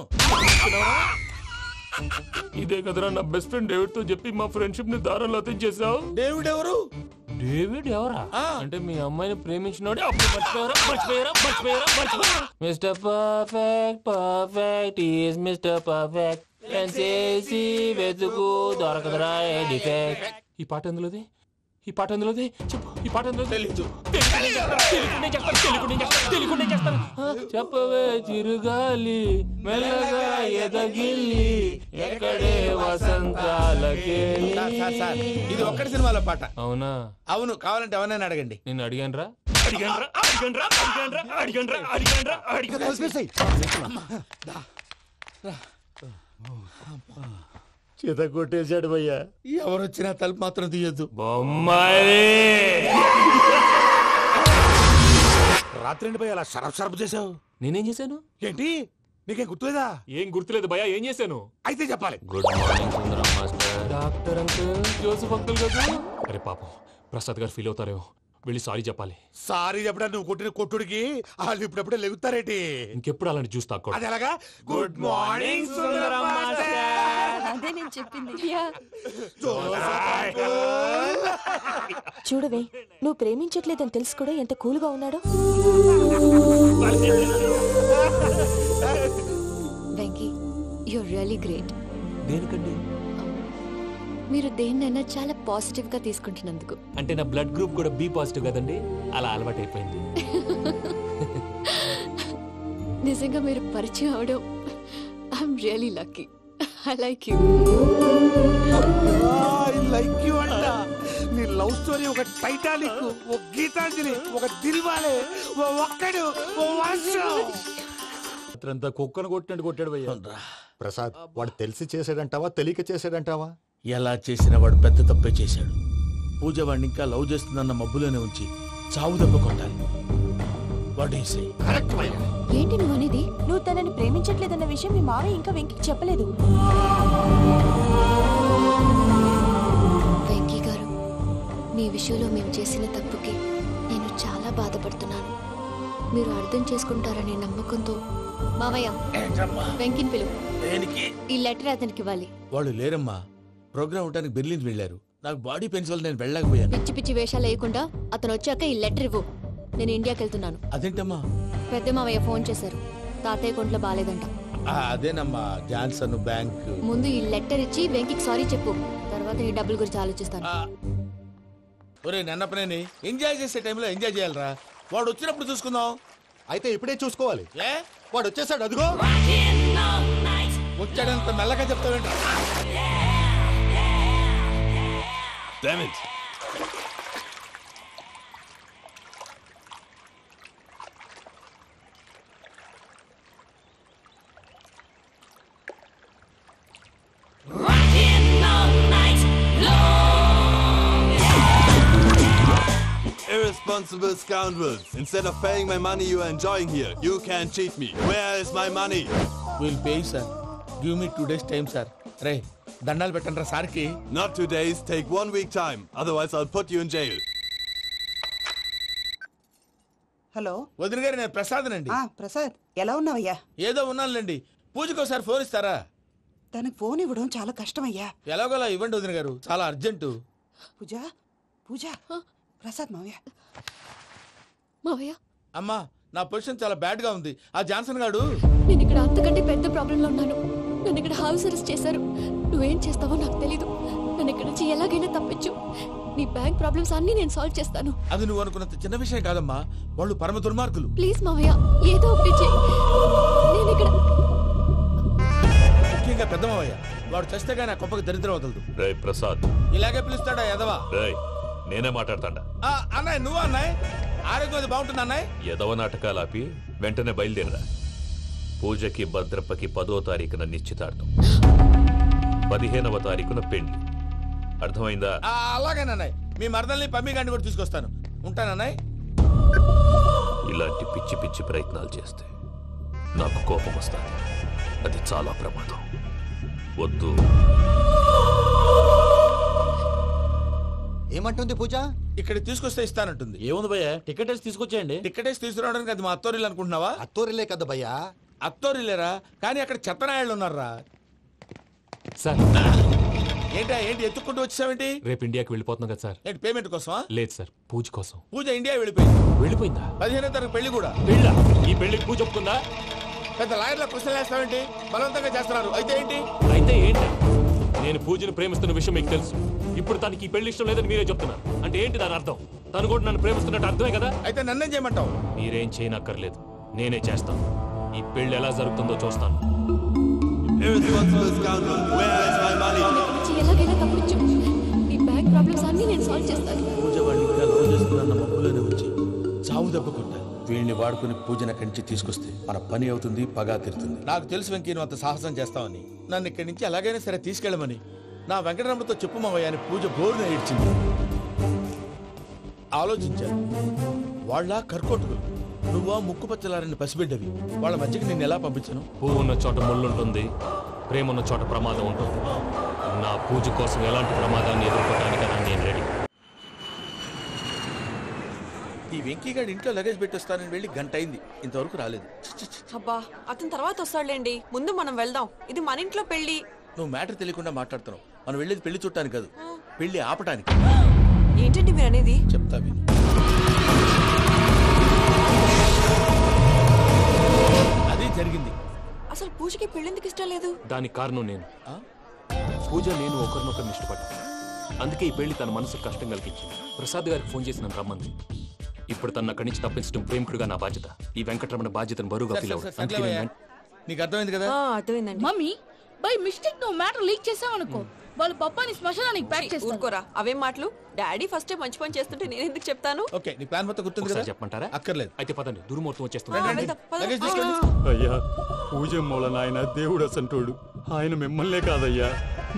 ఇదే కదరా నా బెస్ట్ ఫ్రెండ్ డేవిడ్ తో చెప్పి మా ఫ్రెండ్షిప్ ని దారంలో తెంచేసావు. డేవిడ్ ఎవరు? డేవిడ్ ఎవరా? అంటే మీ అమ్మాయిని ప్రేమించినోడే అప్పుడు మర్చిపోయారా? Mister perfect perfect is mister perfect చేసి వెతుకు దొరకదురా డిఫెక్ట్. ఈ పాట ఎందులోది? ఈ పాట ఎందులోది? చెప్పు, ఈ పాట ఎందులో? తెలీదు. చెప్పవే చిరుగాలి మెల్లగా ఎదగిల్లి ఎక్కడే వసంతాలకే. ఇది ఒక్కటి సినిమాలో పాట. అవునా? అవును. కావాలంటే ఎవరైనా అడగండి. నేను అడిగాను రా. చేత కొట్టేశాడు భయ్యా. ఎవరు వచ్చినా తలుపు మాత్రం తీయొద్దు. రాత్రి భయ్య అలా షరఫ్ చేసావు. నేనేం చేశాను? ఏంటి, నీకేం గుర్తులేదా? ఏం గుర్తులేదు భయ్యా. ఏం చేశాను? అయితే చెప్పాలి. Good morning Sundaram master. Doctor uncle, Joseph uncle కదా. అరే పాపం, ప్రసాద్ గారు ఫీల్ అవుతారేమో. వెళ్ళి సారీ చెప్పాలి. సారీ చెప్పడా? నువ్వు కొట్టిన కొట్టుడికి వాళ్ళు ఇప్పుడప్పుడే లెగుతారేటి? ఇంకెప్పుడు అలాంటి జ్యూస్ తాకూడదు. అది ఎలాగా? Good morning Sundaram master. అదే నేను చెప్పింది. చూడవే, నువ్వు ప్రేమించట్లేదని తెలుసు కూడా ఎంత కూల్గా ఉన్నాడో. Venky, you're really great. దేనికండి? మీరు దేన్నైనా చాలా పాజిటివ్ గా తీసుకుంటున్నందుకు. అంటే నా బ్లడ్ గ్రూప్ కూడా బి పాజిటివ్ కదండి, అలా అలవాటు అయిపోయింది. నిజంగా మీరు పరిచయం అవడం I'm really lucky. I like you. I like you అంట. నీ లవ్ స్టోరీ ఒక టైటానిక్, ఒక గీతాంజలి, ఒక దిల్వాలే, ఓ ఒక్కడు, ఓ వర్షం. అంతా కుక్కను కొట్టినట్టు కొట్టాడు భయ్యా. ప్రసాద్, వాడు తెలిసి చేసాడంటావా తెలియక చేసాడంటావా? ఎలా చేసినా వాడు పెద్ద తప్పే చేశాడు. పూజ వాడిని ఇంకా లవ్ చేస్తుందన్న మబ్బులోనే ఉంచి చావు దెబ్బ కొట్టాలి. ఏంటి నువ్వు అనేది? నువ్వు తనని ప్రేమించట్లేదన్న విషయం మీ మావయ్య ఇంకా వెంకీకి చెప్పలేదు. వెంకీ గారు, మీ విషయంలో మేము చేసిన తప్పుకి నేను చాలా బాధపడుతున్నాను. మీరు అర్థం చేసుకుంటారనే నమ్మకంతో మావయ్య వెంకిని పిలువు. ఈ లెటర్ అతనికి ఇవ్వాలి. వాళ్ళు లేరమ్మా, ప్రోగ్రామ్ ఉండడానికి బెర్లిన్ వెళ్ళారు. నాకు బాడీ పెయిన్స్ వల్ల నేను వెళ్ళలేకపోయాను. పిచ్చి పిచ్చి వేషాలు వేయకుండా అతను వచ్చాక ఈ లెటర్ ఇవ్వు. నేను ఇండియాకి వెళ్తున్నాను. అదేంటమ్మా? పెద్ద మావయ్య ఫోన్ చేశారు, తాతయ్య కొంట్లో బాలేదంట. అదేనమ్మా జాన్సన్ బ్యాంక్. ముందు ఈ లెటర్ ఇచ్చి వెంకికి సారీ చెప్పు, తర్వాత ఈ డబ్బుల గురించి ఆలోచిస్తాను. ఒరే నన్నపనేని ఎంజాయ్ చేసే టైంలో ఎంజాయ్ చేయాలరా. వాడు వచ్చినప్పుడు చూసుకుందాం. అయితే ఇప్పుడే చూసుకోవాలి. ఏ వాడు వచ్చేసాడు, అదిగో వచ్చాడంత మెల్లగా చెప్తావేంట? Damn it. Irresponsible scoundrels. Instead of paying my money you are enjoying here, you can cheat me. Where is my money? We'll pay, sir. Give me 2 days time, sir. Ray, దండాలు పెట్టండి సార్కి. Not 2 days, take 1 week time. Otherwise I'll put you in jail. Hello వదిన గారు, నేను ప్రసాదనండి. ప్రసాద్, ఎలా ఉన్నావయ్యా? ఏదో ఉన్నానులేండి. పూజకి ఒకసారి ఫోన్ ఇస్తారా? తనకు ఫోన్ ఇవ్వడం చాలా కష్టమయ్యా. ఎలాగోలా ఇవ్వండి వదిన గారు, చాలా అర్జెంటు. పూజ పూజ ప్రసాద్ మావయ్య. మావయ్య, అమ్మా నా పొజిషన్ చాలా బ్యాడ్ గా ఉంది. ఆ జాన్సన్ గాడు. నేను ఇక్కడ అంతకంటే పెద్ద ప్రాబ్లంలో ఉన్నాను. నన్ను ఇక్కడ హౌస్ అరెస్ట్ చేశారు. నువ్వేం చేస్తావో నాకు తెలీదు. నన్ను ఇక్కడ నుంచి ఎలాగైనా తప్పించు. నీ బ్యాంక్ ప్రాబ్లమ్స్ అన్ని నేను సాల్వ్ చేస్తాను. అది నువ్వు అనుకున్నంత చిన్న విషయం కాదమ్మా. వాళ్ళు పరమ దుర్మార్గులు. ప్లీజ్ మావయ్య, ఏదో ఒకటి చెయ్యి. నేను ఇక్కడ ముఖ్యంగా పెద్ద మావయ్య, వాడు చేస్తే గానీ ఆ కొంపకి దరిద్రం వదలదు. రేయ్ ప్రసాద్, ఇలాగే పిలుస్తాడా ఎదవా? రేయ్ నేనే మాట్లాడతాడా? అన్నయ్య నువ్వు అన్నయ్య, ఆరోగ్యం అది బాగుంటుంది అన్నయ్య. ఎదవ నాటకాలు ఆపి వెంటనే బయలుదేరరా. పూజకి భద్రప్పకి 10వ తారీఖున నిశ్చితార్థం, 15వ తారీఖున పెళ్లి. అర్థమైందా? అలాగేనన్నయ్య. మీ మరదల్ని పమ్మి గండి కూడా తీసుకొస్తాను. ఉంటానన్నయ్య. ఇలాంటి పిచ్చి పిచ్చి ప్రయత్నాలు చేస్తే నాకు కోపం వస్తుంది. అది చాలా ప్రమాదం. వద్దు. ఏమంటుంది పూజ? ఇక్కడ తీసుకొస్తే ఇస్తానంటుంది. ఏముంది భయ్య, టికెట్ వేసి తీసుకొచ్చేయండి. టికెట్ వేసి తీసుకురావడానికి అది మా అత్తోరిల్లు అనుకుంటున్నావా? అత్తోరిల్లే కదా భయ్యా. అత్తోరిల్లేరా, కానీ అక్కడ చెత్తనాయాళ్ళు ఉన్నారా. సార్ ఏంటి ఎత్తుక్కుంటూ వచ్చావేంటి? రేపు ఇండియాకి వెళ్ళిపోతున్నాం కదా సార్. ఏంటి పేమెంట్ కోసమా? లేదు సార్, పూజ కోసం. పూజ ఇండియా వెళ్ళిపోయింది. వెళ్ళిపోయిందా? 15వ తారీఖు పెళ్లి కూడా. పెళ్ళా? ఈ పెళ్లికి పూజ ఒప్పుకుందా? పెద్ద లాయర్ల క్వశ్చన్ వేస్తావేంటి? బలవంతంగా చేస్తున్నారు. అయితే ఏంటి? అయితే ఏంటి? నేను పూజను ప్రేమిస్తున్న విషయం మీకు తెలుసు. ఇప్పుడు తనకి ఈ పెళ్లి ఇష్టం లేదని మీరే చెప్తున్నారు. అంటే ఏంటి దాని అర్థం? తను కూడా నన్ను ప్రేమిస్తున్నట్టు అర్థమే కదా? అయితే నన్నేం చేయమంటావు? మీరేం చేయనక్కర్లేదు, నేనే చేస్తాను. ఈ పెళ్లి ఎలా జరుగుతుందో చూస్తాను. ఎలాగైనా తప్పించు. నీ బ్యాంక్ ప్రాబ్లమ్స్ అన్ని నేను సాల్వ్ చేస్తాను. పూజ వాడిని ఇంకా లవ్ చేస్తున్న మబ్బులోనే వచ్చి చావు దెబ్బ కొట్టా. వీళ్ళని వాడుకుని పూజన కంచి తీసుకొస్తే మన పని అవుతుంది, పగా తీరుతుంది. నాకు తెలుసు వెంకీ నువ్వు అంత సాహసం చేస్తావని. నన్ను ఇక్కడి నుంచి ఎలాగైనా సరే తీసుకెళ్ళమని నా వెంకటరమణతో చెప్పు మావయ్య అని పూజ బోరున ఏడ్చింది. ఆలోచించాను. వాళ్ళ కర్కోటకులు, నువ్వా ముక్కు పచ్చలారని పసిబిడ్డవి. వాళ్ళ మధ్యకి నేను ఎలా పంపించను? పువ్వు ఉన్న చోట ముళ్ళుంటుంది, ప్రేమ ఉన్న చోట ప్రమాదం ఉంటుంది. నా పూజ కోసం ఎలాంటి ప్రమాదాన్ని ఎదుర్కోవడానికైనా నేను రెడీ. ఈ వెంకీగాడు ఇంట్లో లగేజ్ పెట్టొస్తానని వెళ్ళి గంట అయింది, ఇంతవరకు రాలేదు. అబ్బా అతని తర్వాత వస్తాడులేండి, ముందు మనం వెళ్దాం. ఇది మన ఇంట్లో పెళ్లి. నువ్వు మ్యాటర్ తెలియకుండా మాట్లాడుతున్నావు. మనం వెళ్ళేది పెళ్లి చుట్టానికి కాదు, పెళ్లి ఆపటానికి. ఏంటండి మీరు అనేది? చెప్తా విను. అదే జరిగింది. అసలు పూజకి పెళ్ళెందుకు ఇష్టం లేదు? దానికి కారణం నేను. పూజ నేను ఒకరినొకరిని ఇష్టపడ్డా. అందుకే ఈ పెళ్లి తన మనసుకు కష్టం కలిగించింది. ప్రసాద్ గారికి ఫోన్ చేసి నన్ను రమ్మంది. ఇప్పుడు తన అక్కడి నుంచి తప్పించడం ప్రేమికుడుగా నా బాధ్యత. ఈ వెంకటరమణ బాధ్యతను బరువుగా ఫీల్ అవ్వదు. నీకు అర్థమైంది కదా? అర్థమైందండి. మమ్మీ బై మిస్టేక్ నువ్వు మ్యాటర్ లీక్ చేసావనుకో, వాళ్ళు పప్పాని శ్మశానానికి ప్యాక్ చేస్తారు. ఊరుకోరా, అవేం మాటలు? డాడీ ఫస్ట్ మంచి పని చేస్తుంటే నేను ఎందుకు చెప్తాను? ఓకే, నీ ప్లాన్ మొత్తం గుర్తుంది కదా? చెప్పమంటారా? అక్కర్లేదు. అయితే పదండి, దుర్ముహూర్తం వచ్చేస్తుంది. అయ్యా, పూజ మూలన ఆయన దేవుడు అసంటోడు. ఆయన మిమ్మల్నే కాదయ్యా,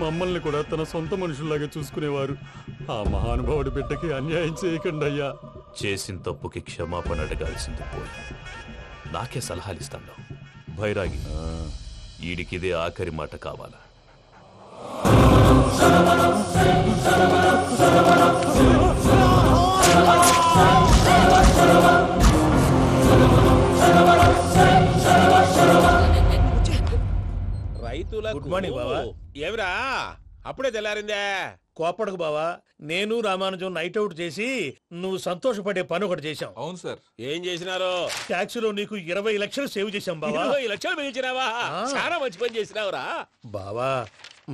మమ్మల్ని కూడా తన సొంత మనుషుల్లాగా చూసుకునేవారు. ఆ మహానుభావుడి బిడ్డకి అన్యాయం చేయకండి అయ్యా. చేసిన తప్పుకి క్షమాపణ అడగాల్సింది పోయి నాకే సలహాలు ఇస్తాను. భైరాగి, ఈడికిదే ఆఖరి మాట కావాలా? రైతుల గుడ్ మార్నింగ్ బాబా. ఏమిరా అప్పుడే తెల్లారిందే? కోపడకు బావా, నేను రామానుజం నైట్ అవుట్ చేసి నువ్వు సంతోషపడే పని ఒకటి చేశాం. అవును సార్. ఏం చేసినారో? ట్యాక్సీలో నీకు 20 లక్షలు సేవ్ చేశాం బావా. 20 లక్షలు మిగిల్చినావా? చాలా మంచి పని చేసినావురా బావా.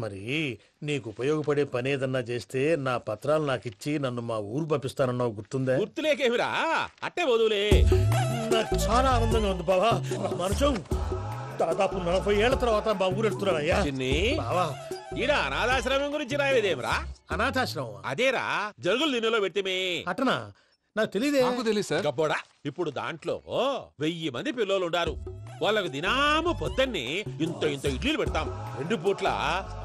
మరి నీకు ఉపయోగపడే పని ఏదన్నా చేస్తే నా పత్రాలు నాకిచ్చి నన్ను మా ఊరు పంపిస్తానన్నావు, గుర్తుందా? గుర్తులేకేమిరా, అట్టే వదులే. నాకు చాలా ఆనందంగా ఉంది బావా. రామానుజం దాదాపు 40 ఏళ్ల తర్వాత మా ఊరు వెళ్తున్నానయ్యా. బావా, ఈడ అనాథాశ్రమం గురించి రాయలేదేమిరా? అనాథాశ్రమం అదేరా, జరుగులు దీనిలో పెట్టిమే. అటనా? నాకు తెలియదే. నాకు తెలియదు సార్. గబ్బోడా, ఇప్పుడు దాంట్లో 1000 మంది పిల్లలు ఉండారు. వాళ్ళకు దినాము పొద్దున్నే ఇంత ఇంత ఇడ్లీలు పెడతాం. 2 పూట్ల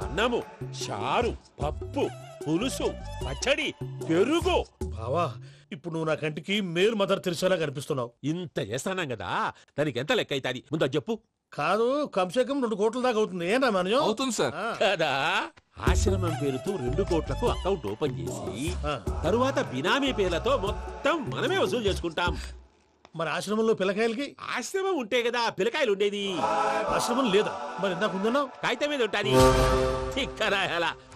అన్నము, చారు, పప్పు, పులుసు, పచ్చడి, పెరుగు. బావా, ఇప్పుడు నువ్వు నా కంటికి మేలు మదర్ తెరిసేలా కనిపిస్తున్నావు. ఇంత చేస్తానం కదా, దానికి ఎంత లెక్క అవుతుంది ముందు చెప్పు. కాదు, కంసేకం 2 కోట్ల దాకా అవుతుంది. ఏం రామానుజం? అవుతుంది సార్. కదా, ఆశ్రమం పేరుతో 2 కోట్లకు అకౌంట్ ఓపెన్ చేసి తరువాత బినామీ పేర్లతో మొత్తం మనమే వసూలు చేసుకుంటాం. మరి ఆశ్రమంలో పిల్లకాయలకి? ఆశ్రమం ఉంటే కదా పిల్లకాయలు ఉండేది. ఆశ్రమం లేదా? మరి ఇందాక ఉందన్నావు. కాగితం మీద ఉంటాది.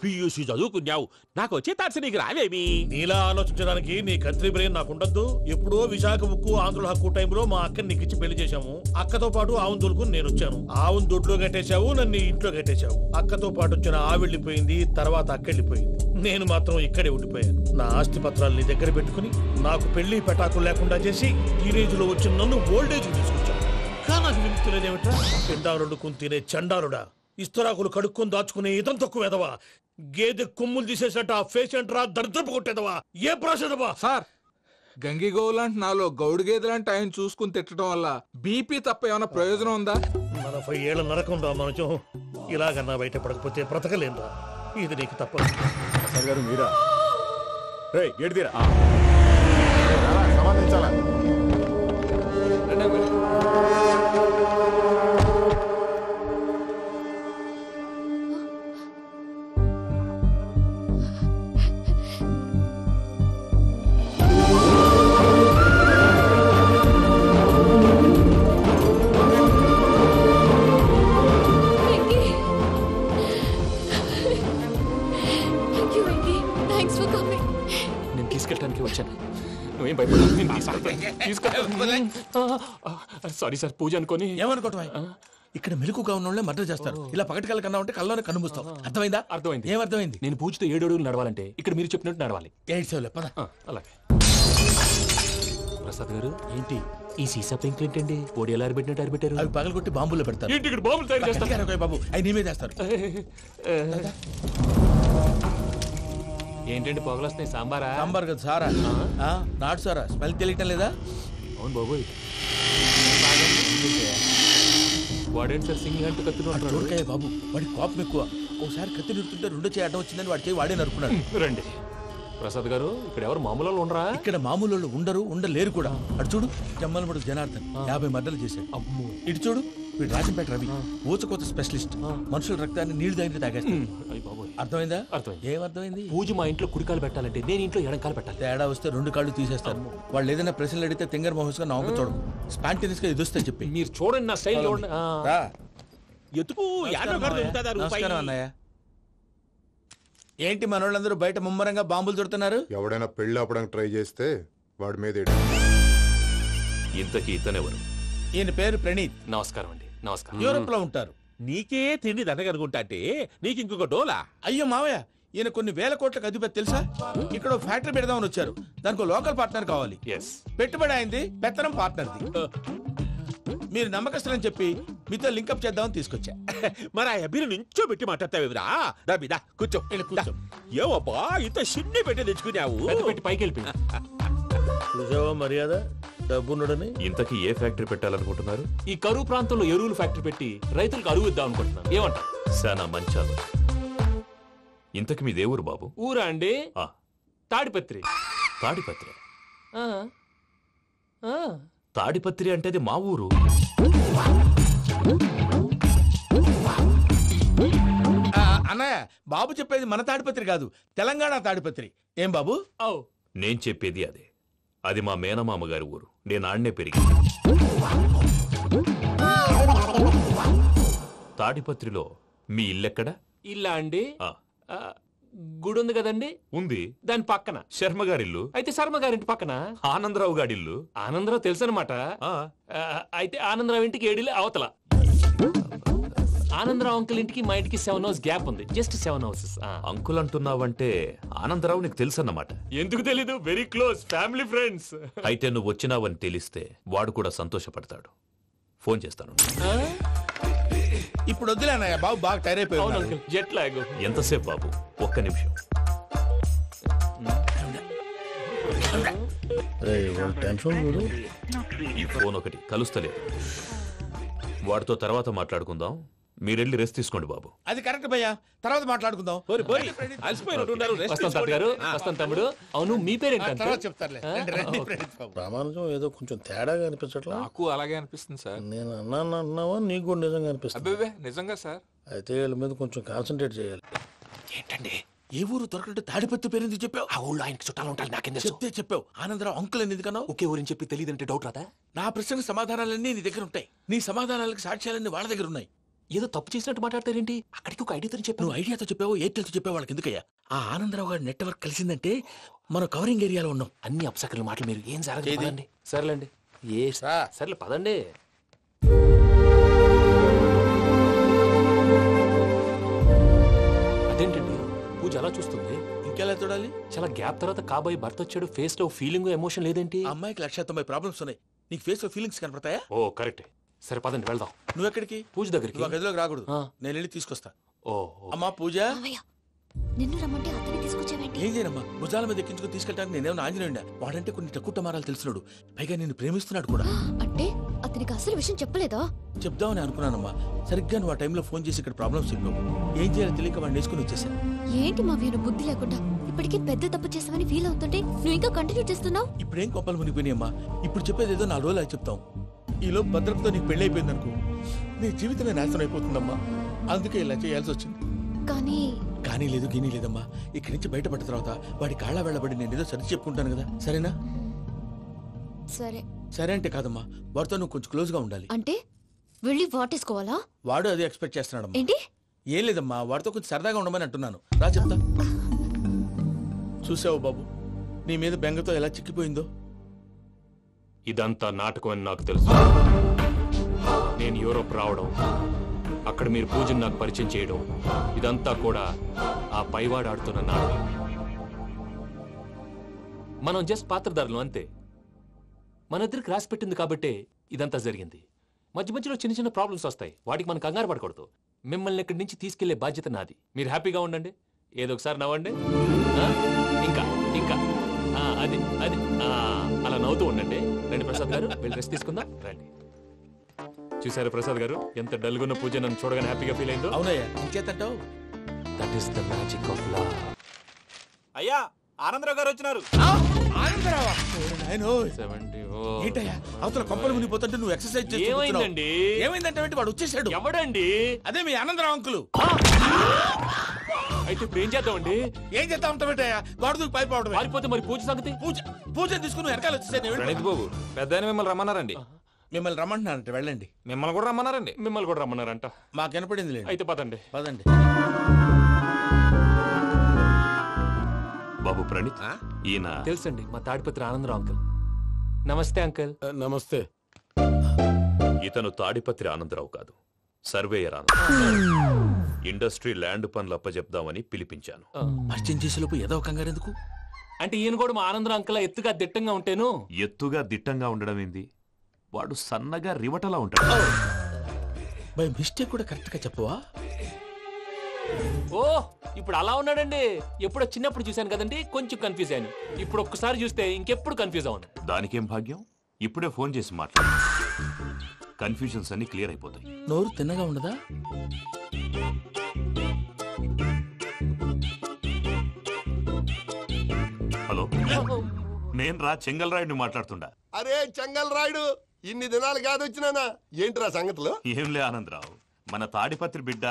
పియూసీ చదువుకున్నావు, నాకు వచ్చే తాట్స్ నీకు రావేమి? నీలా ఆలోచించడానికి నీ కత్రి బ్రెయిన్ నాకుండద్దు. ఎప్పుడో విశాఖ ముక్కు ఆంధ్రుల హక్కు టైంలో మా అక్కని నీకిచ్చి పెళ్లి చేశాము. అక్కతో పాటు ఆవును దొడుకుని నేను వచ్చాను. ఆవును దొడ్లో కట్టేశావు, నన్ను ఇంట్లో కట్టేశావు. అక్కతో పాటు వచ్చిన ఆవిళ్ళిపోయింది, తర్వాత అక్కెళ్ళిపోయింది. నేను మాత్రం ఇక్కడే ఉండిపోయాను. నా ఆస్తి పత్రాలు నీ దగ్గర పెట్టుకుని నాకు పెళ్లి పెటాకులు లేకుండా చేసి టీనేజ్ లో వచ్చిన నన్ను ఓల్డేజ్ తీసుకొచ్చాను. కానీ నాకు విముక్తులేదేమిట్రా? పిండారుడుకుని తినే చండారుడా, ఇస్తరాకులు కడుక్కొని దాచుకునే ఇతం తక్కువ ఎదవా, గేదె కొమ్ములు తీసేసట ఆ పేషెంట్ రా దరిద్రపు కొట్టేదవా, ఏ ప్రాసెదవా? సార్, గంగిగోవులాంటి నాలో గౌడు గేదెలాంటి ఆయన చూసుకుని తిట్టడం వల్ల బీపీ తప్ప ఏమైనా ప్రయోజనం ఉందా? 40 ఏళ్ల నరకం రా మనచం. ఇలాగన్నా బయట పడకపోతే బ్రతకలేనురా. ఇది నీకు తప్పదు. గారు మీరా? ఏడిదిరా సంబంధించాలా? నేను తీసుకెళ్ళడానికి వచ్చాను. నువ్వేం భయపడలేదు. సారీ సార్, పూజ అనుకోని. ఏమనుకోవటం? ఇక్కడ మెలకుగా ఉన్న వాళ్ళే మర్డర్ చేస్తారు. ఇలా పగటి కళ్ళ కన్నా ఉంటే కళ్ళలోనే కన్నుమూస్తావు. అర్థమైందా? అర్థమైంది. ఏమర్థమైంది? నేను పూజతో 7 అడుగులు నడవాలంటే ఇక్కడ మీరు చెప్పినట్టు నడవాలి. అలాగే. ప్రసాద్ గారు, ఏంటి ఈ సీసా పెంకులు ఏంటండి? పొడి ఎలా అరబెట్టినట్టు అరబెట్టారు? అవి పగలగొట్టి బాంబుల్లో పెడతారు. ఏంటి ఇక్కడ బాంబులు తయారు చేస్తారు? బాబు, అవి నీ మీద వేస్తారు. ఏంటండి పొగలు వస్తున్నాయి? సాంబారా? సాంబార్ కదా, సారా. నాటు సారా. స్మెల్ తెలియటం లేదా? అవును బాబోయ్. వాడేంటి సార్ సింగిల్ హ్యాండ్ కత్తి బాబు, వాడి కోపం ఎక్కువ. ఒకసారి కత్తి నిరుతుంటే 2 చేయి అడ్డం వచ్చిందని వాడి చేయి వాడే నరుకున్నాడు. రండి ప్రసాద్ గారు, ఇక్కడ ఎవరు మామూలు ఉండరా? ఇక్కడ మామూలు ఉండరు, ఉండలేరు కూడా. అటు చూడు, జమ్మలమడు జనార్దన్ 50 మర్డర్లు చేశాడు. ఇటు చూడు, వీడు రాజంపేట రవి, ఊచకోత స్పెషలిస్ట్. మనుషుల రక్తాన్ని నీళ్లు దగ్గర తాగేస్తాడు. అర్థమైందా? ఏమర్థమైంది? పూజ మా ఇంట్లో కుడికాలు పెట్టాలంటే నేను ఇంట్లో ఎడంకాలు పెట్టాలి. తేడా వస్తే 2 కాళ్ళు తీసేస్తారు. వాళ్ళు ఏదైనా ప్రశ్నలు అడిగితే తింగర్ మహోస్ గా నవ్వు చూడడం. స్పాంటినియస్ గా ఎదుస్తా చెప్పి. మీరు చూడండి నా స్టైల్. ఎతుకు నమస్కారం అన్నయ్య. ఏంటి మనోళ్ళందరూ బయట ముమ్మరంగా బాంబులు దొరుకుతున్నారు? ఎవడైనా పెళ్లి ఆపడానికి ట్రై చేస్తే వాడి మీద ఇంతకీ ఇతనెవరు? ఈయన పేరు ప్రణీత్. నమస్కారం అండి. నమస్కారం. యూరోప్ లో ఉంటారు. నీకే తిండి దండగనుకుంటా అంటే నీకు ఇంకొక డోలా? అయ్యో మావయ్య, ఈయన కొన్ని వేల కోట్లకు అధిపతి తెలుసా? ఇక్కడ ఫ్యాక్టరీ పెడదామని వచ్చారు. దానికి లోకల్ పార్ట్నర్ కావాలి. పెట్టుబడి అయింది, పెత్తనం పార్ట్నర్ది. మీరు నమ్మకస్తులని చెప్పి మీతో లింకప్ చేద్దామని తీసుకొచ్చా. మరి ఆ అబ్బిని నుంచో పెట్టి మాట్లాడతావురా? దాబిదా కూర్చో. ఏవబ్బా ఇంత సిన్ని పెట్టి తెచ్చుకున్నావు? పెట్టి పైకి వెళ్ళి చూసావా మర్యాద, డబ్బున్నడని. ఇంతకీ ఏ ఫ్యాక్టరీ పెట్టాలనుకుంటున్నారు? ఈ కరువు ప్రాంతంలో ఎరువులు ఫ్యాక్టరీ పెట్టి రైతులకు అరువు ఇద్దాం అనుకుంటున్నాను. ఏమంటారు? శానా మంచాలు. ఇంతకి మీ దేవురు బాబు? ఊరా అండి? తాడిపత్రి. తాడిపత్రి? తాడిపత్రి అంటే అది మా ఊరు. అన్నయ్య, బాబు చెప్పేది మన తాడిపత్రి కాదు, తెలంగాణ తాడిపత్రి. ఏం బాబు? నేను చెప్పేది అదే. అది మా మేనమామ గారి ఊరు. నేను ఆడనే పెరిగి. తాడిపత్రిలో మీ ఇల్లెక్కడ? ఇల్లా అండి? గుడి ఉంది కదండి, ఉంది. దాని పక్కన శర్మ గారిల్లు. అయితే శర్మ గారింటి పక్కన ఆనందరావు గారిల్లు. ఆనందరావు తెలుసు అనమాట. అయితే ఆనందరావు ఇంటికి 7 అవతల. ఆనందరావు అంకుల్ ఇంటికి మా ఇంటికి 7 hours గ్యాప్ ఉంది, జస్ట్ 7 houses. అంకుల్ అంటున్నావంటే ఆనందరావు నీకు తెలుసు అన్నమాట. ఎందుకు తెలీదు, వెరీ క్లోజ్ ఫ్యామిలీ ఫ్రెండ్స్. అయితే నువ్వు వచ్చినావని తెలిస్తే వాడు కూడా సంతోషపడతాడు. ఫోన్ చేస్తాను. ఇప్పుడు వద్దులేనయ్య, బాబు బాగా టైర్ అయిపోయి. Jet lag. ఎంతసేపు బాబు? ఒక్క నిమిషం. ఈ ఫోన్ ఒకటి కలుస్తలేదు. వాడితో తర్వాత మాట్లాడుకుందాం. మీరెళ్ళి రెస్ట్ తీసుకోండి బాబు. అది కరెక్ట్ భయ్యా, తర్వాత మాట్లాడుకుందాం. వస్తాం తాత గారు, వస్తాం తమ్ముడు. అవును మీ పేరేంటి? తర్వాత చెప్తారులే. ప్రామాణికం ఏదో కొంచెం తేడాగా అనిపించట్లా? నాకు అలాగే అనిపిస్తుంది సార్. నేను అన్నావా నీకు కూడా నిజంగా అనిపిస్తుంది? అబ్బే నిజంగా సార్. అయితే వీళ్ళ మీద కొంచెం కాన్సన్ట్రేట్ చేయాలి. ఏంటండి ఏ ఊరు దొరకట్టు తాడిపత్రి పేరు ఎందుకు చెప్పావు? ఆ ఊళ్ళో ఆయనకి చుట్టాలు ఉంటారు, నాకేం తెలుసు. చెప్తే చెప్పావు. ఆనందరావు అంకుల్ అని ఎందుకన్నావు? ఒకే ఊరిని చెప్పి తెలియదంటే డౌట్ రాదా? నా ప్రశ్నకు సమాధానాలన్నీ నీ దగ్గర ఉంటాయి. నీ సమాధానాలకు సాక్ష్యాలన్నీ వాళ్ళ దగ్గర ఉన్నాయి. ఏదో తప్పు చేసినట్టు మాట్లాడతారేంటి? అక్కడికి ఒక ఐడియాతో చెప్పావు. నువ్వు ఐడియాతో చెప్పావు, ఎయిర్టెల్తో చెప్పావు, వాళ్ళకి ఎందుకయ్యా? ఆ ఆనందరావు గారి నెట్వర్క్ కలిసిందంటే మనం కవరింగ్ ఏరియాలో ఉన్నాం. అన్ని అప్సకర్ల మాటలు మీరు ఏం జరగదండి. సర్లేండి, సర్లే పదండి. అదేంటండి పూజ అలా చూస్తుంది? ఇంకెలా చూడాలి? చాలా గ్యాప్ తర్వాత కాబోయే భర్త వచ్చాడు, ఫేస్ లో ఫీలింగ్ ఎమోషన్ లేదేంటి? అమ్మాయికి 190 ప్రాబ్లమ్స్ ఉన్నాయి, నీకు ఫేస్ లో ఫీలింగ్స్ కనపడతాయా? ఓ కరెక్ట్. సరే పదండి వెళ్దాం. నువ్వు ఎక్కడికి? పూజ దగ్గరికి. నువ్వు గదిలోకి రాకూడదు, నేను వెళ్ళి తీసుకొస్తా. ఓ అమ్మా పూజ, నిన్ను రమ్మంటే అతన్ని తీసుకొచ్చావేంటి? ఏం చేయనమ్మా, భుజాల మీద ఎక్కించుకుని తీసుకెళ్ళడానికి నేనేమన్నా ఆంజనేయుడా? వాడంటే కొన్ని తక్కువ టమారాలు తెలిసినాడు, పైగా నిన్ను ప్రేమిస్తున్నాడు కూడా. అంటే అతనికి అసలు విషయం చెప్పలేదా? చెప్దామని అనుకున్నానమ్మా, సరిగ్గా నువ్వు ఆ టైంలో ఫోన్ చేసి ఇక్కడ ప్రాబ్లమ్స్ చెప్పావు. ఏం చేయాలో తెలియక వాడిని వేసుకుని వచ్చేసా. ఏంటి మా వీరు బుద్ధి లేకుండా ఇప్పటికీ పెద్ద తప్పు చేసామని ఫీల్ అవుతుంటే నువ్వు ఇంకా కంటిన్యూ చేస్తున్నావు? ఇప్పుడేం కొప్పలు మునిగిపోయినాయమ్మా, ఇప్పుడు చెప్పేది ఏదో 4 రోజులు చెప్తాం. ఈలో భద్రతతో నీకు పెళ్లి అయిపోయింది అనుకో, నీ జీవితమే నాశనం అయిపోతుందమ్మా. అందుకే ఇలా చేయాల్సి వచ్చింది. కానీ లేదు గీనీ లేదమ్మా. ఇక్కడి నుంచి బయటపడ్డ తర్వాత వాడి కాళ్ళ వెళ్ళబడి నేను ఏదో సరి చెప్పుకుంటాను కదా, సరేనా? సరే. సరే అంటే కాదమ్మా, వాడితో నువ్వు కొంచెం క్లోజ్ గా ఉండాలి. అంటే వెళ్ళి వాటేసుకోవాలా? వాడు అదే ఎక్స్పెక్ట్ చేస్తున్నాడమ్మా. ఏంటి? ఏం లేదమ్మా, వాడితో కొంచెం సరదాగా ఉండమని అంటున్నాను. రా చెప్తా. చూసావు బాబు, నీ మీద బెంగతో ఎలా చిక్కిపోయిందో. ఇదంతా నాటకం అని నాకు తెలుసు. నేను యూరోప్ రావడం, అక్కడ మీరు పూజను నాకు పరిచయం చేయడం, ఇదంతా కూడా ఆ పైవాడు ఆడుతున్న నాటకం. మనం జస్ట్ పాత్రధారులు అంతే. మన ఇద్దరికి రాసి పెట్టింది కాబట్టే ఇదంతా జరిగింది. మధ్య మధ్యలో చిన్న చిన్న ప్రాబ్లమ్స్ వస్తాయి, వాటికి మనం కంగారు పడకూడదు. మిమ్మల్ని ఇక్కడి నుంచి తీసుకెళ్లే బాధ్యత నాది. మీరు హ్యాపీగా ఉండండి, ఏదో ఒకసారి నవ్వండి. ఇంకా ఇంకా అది అది అలా నవ్వుతూ ఉండండి. రండి ప్రసాద్ గారు, వెళ్ళి రెస్ట్ తీసుకుందాం. రండి. చూసారు ప్రసాద్ గారు, ఎంత డల్గున్న పూజ నన్ను చూడగానే హ్యాపీగా ఫీల్ అయిందో? అవునయ్యా, ఇంకేతంటావు? That is the magic of love. అయ్యా ఆనందరావు గారు వచ్చినారు. ఏంటయ్యా అవతల కొంపలు మునిగిపోతుంటే నువ్వు ఎక్సర్సైజ్ చేస్తూ ఏమైందండి? ఏమైందంటే వాడు వచ్చేసాడు. ఎవడండి? అదే మీ ఆనందరావు అంకులు. అయితే ఇప్పుడు ఏం చేద్దామండి? ఏం చేద్దాం అంటావేంటయ్యా? వాడు పైపోవడం. పారిపోతే మరి పూజ సంగతి? పూజ తీసుకుని వెనకాల వచ్చేసాను. ప్రణీత్ బాబు, పెద్ద మిమ్మల్ని రమ్మన్నారండి. మిమ్మల్ని రమ్మంటున్నారంట, వెళ్ళండి. మిమ్మల్ని కూడా రమ్మన్నారండి. మిమ్మల్ని కూడా రమ్మన్నారంట. మాకు వినపడింది లేదు. అయితే పదండి. పదండి. బాబు ప్రణీత్, ఈయన తెలుసండి, మా తాడిపత్రి ఆనందరావు అంకుల్. నమస్తే అంకుల్. నమస్తే. ఇతను తాడిపత్రి ఆనందరావు కాదు, సర్వేయర్ ఆనందరావు. ఇండస్ట్రీ ల్యాండ్ పనులు అప్పచెప్దామని పిలిపించాను. పరిచయం చేసేలోపు ఏదో కంగారు ఎందుకు? అంటే ఈయన కూడా మా ఆనందరావు అంకుల్ ఎత్తుగా దిట్టంగా ఉంటేను. ఎత్తుగా దిట్టంగా ఉండడం ఏంది? వాడు సన్నగా రివటలా ఉంటాడు. బై మిస్టేక్ కూడా కరెక్ట్ గా చెప్పవా? ఓ ఇప్పుడు అలా ఉన్నాడండి. ఎప్పుడో చిన్నప్పుడు చూశాను కదండి, కొంచెం కన్ఫ్యూజ్ అయ్యాను. ఇప్పుడు ఒక్కసారి చూస్తే ఇంకెప్పుడు కన్ఫ్యూజ్ అవును. దానికేం భాగ్యం, ఇప్పుడే ఫోన్ చేసి మాట్లాడు. కన్ఫ్యూజన్స్ అన్ని క్లియర్ అయిపోతాయి. నోరు తిన్నగా ఉండదా? హలో, నేను రా చెంగల్ రాయుడిని మాట్లాడుతుండా. అరే చెంగల్ రాయుడు, ఇన్ని దినాలు కాదు వచ్చినానా? ఏంట్రా సంగతులు? ఏంలే ఆనందరావు, మన తాడిపత్రి బిడ్డ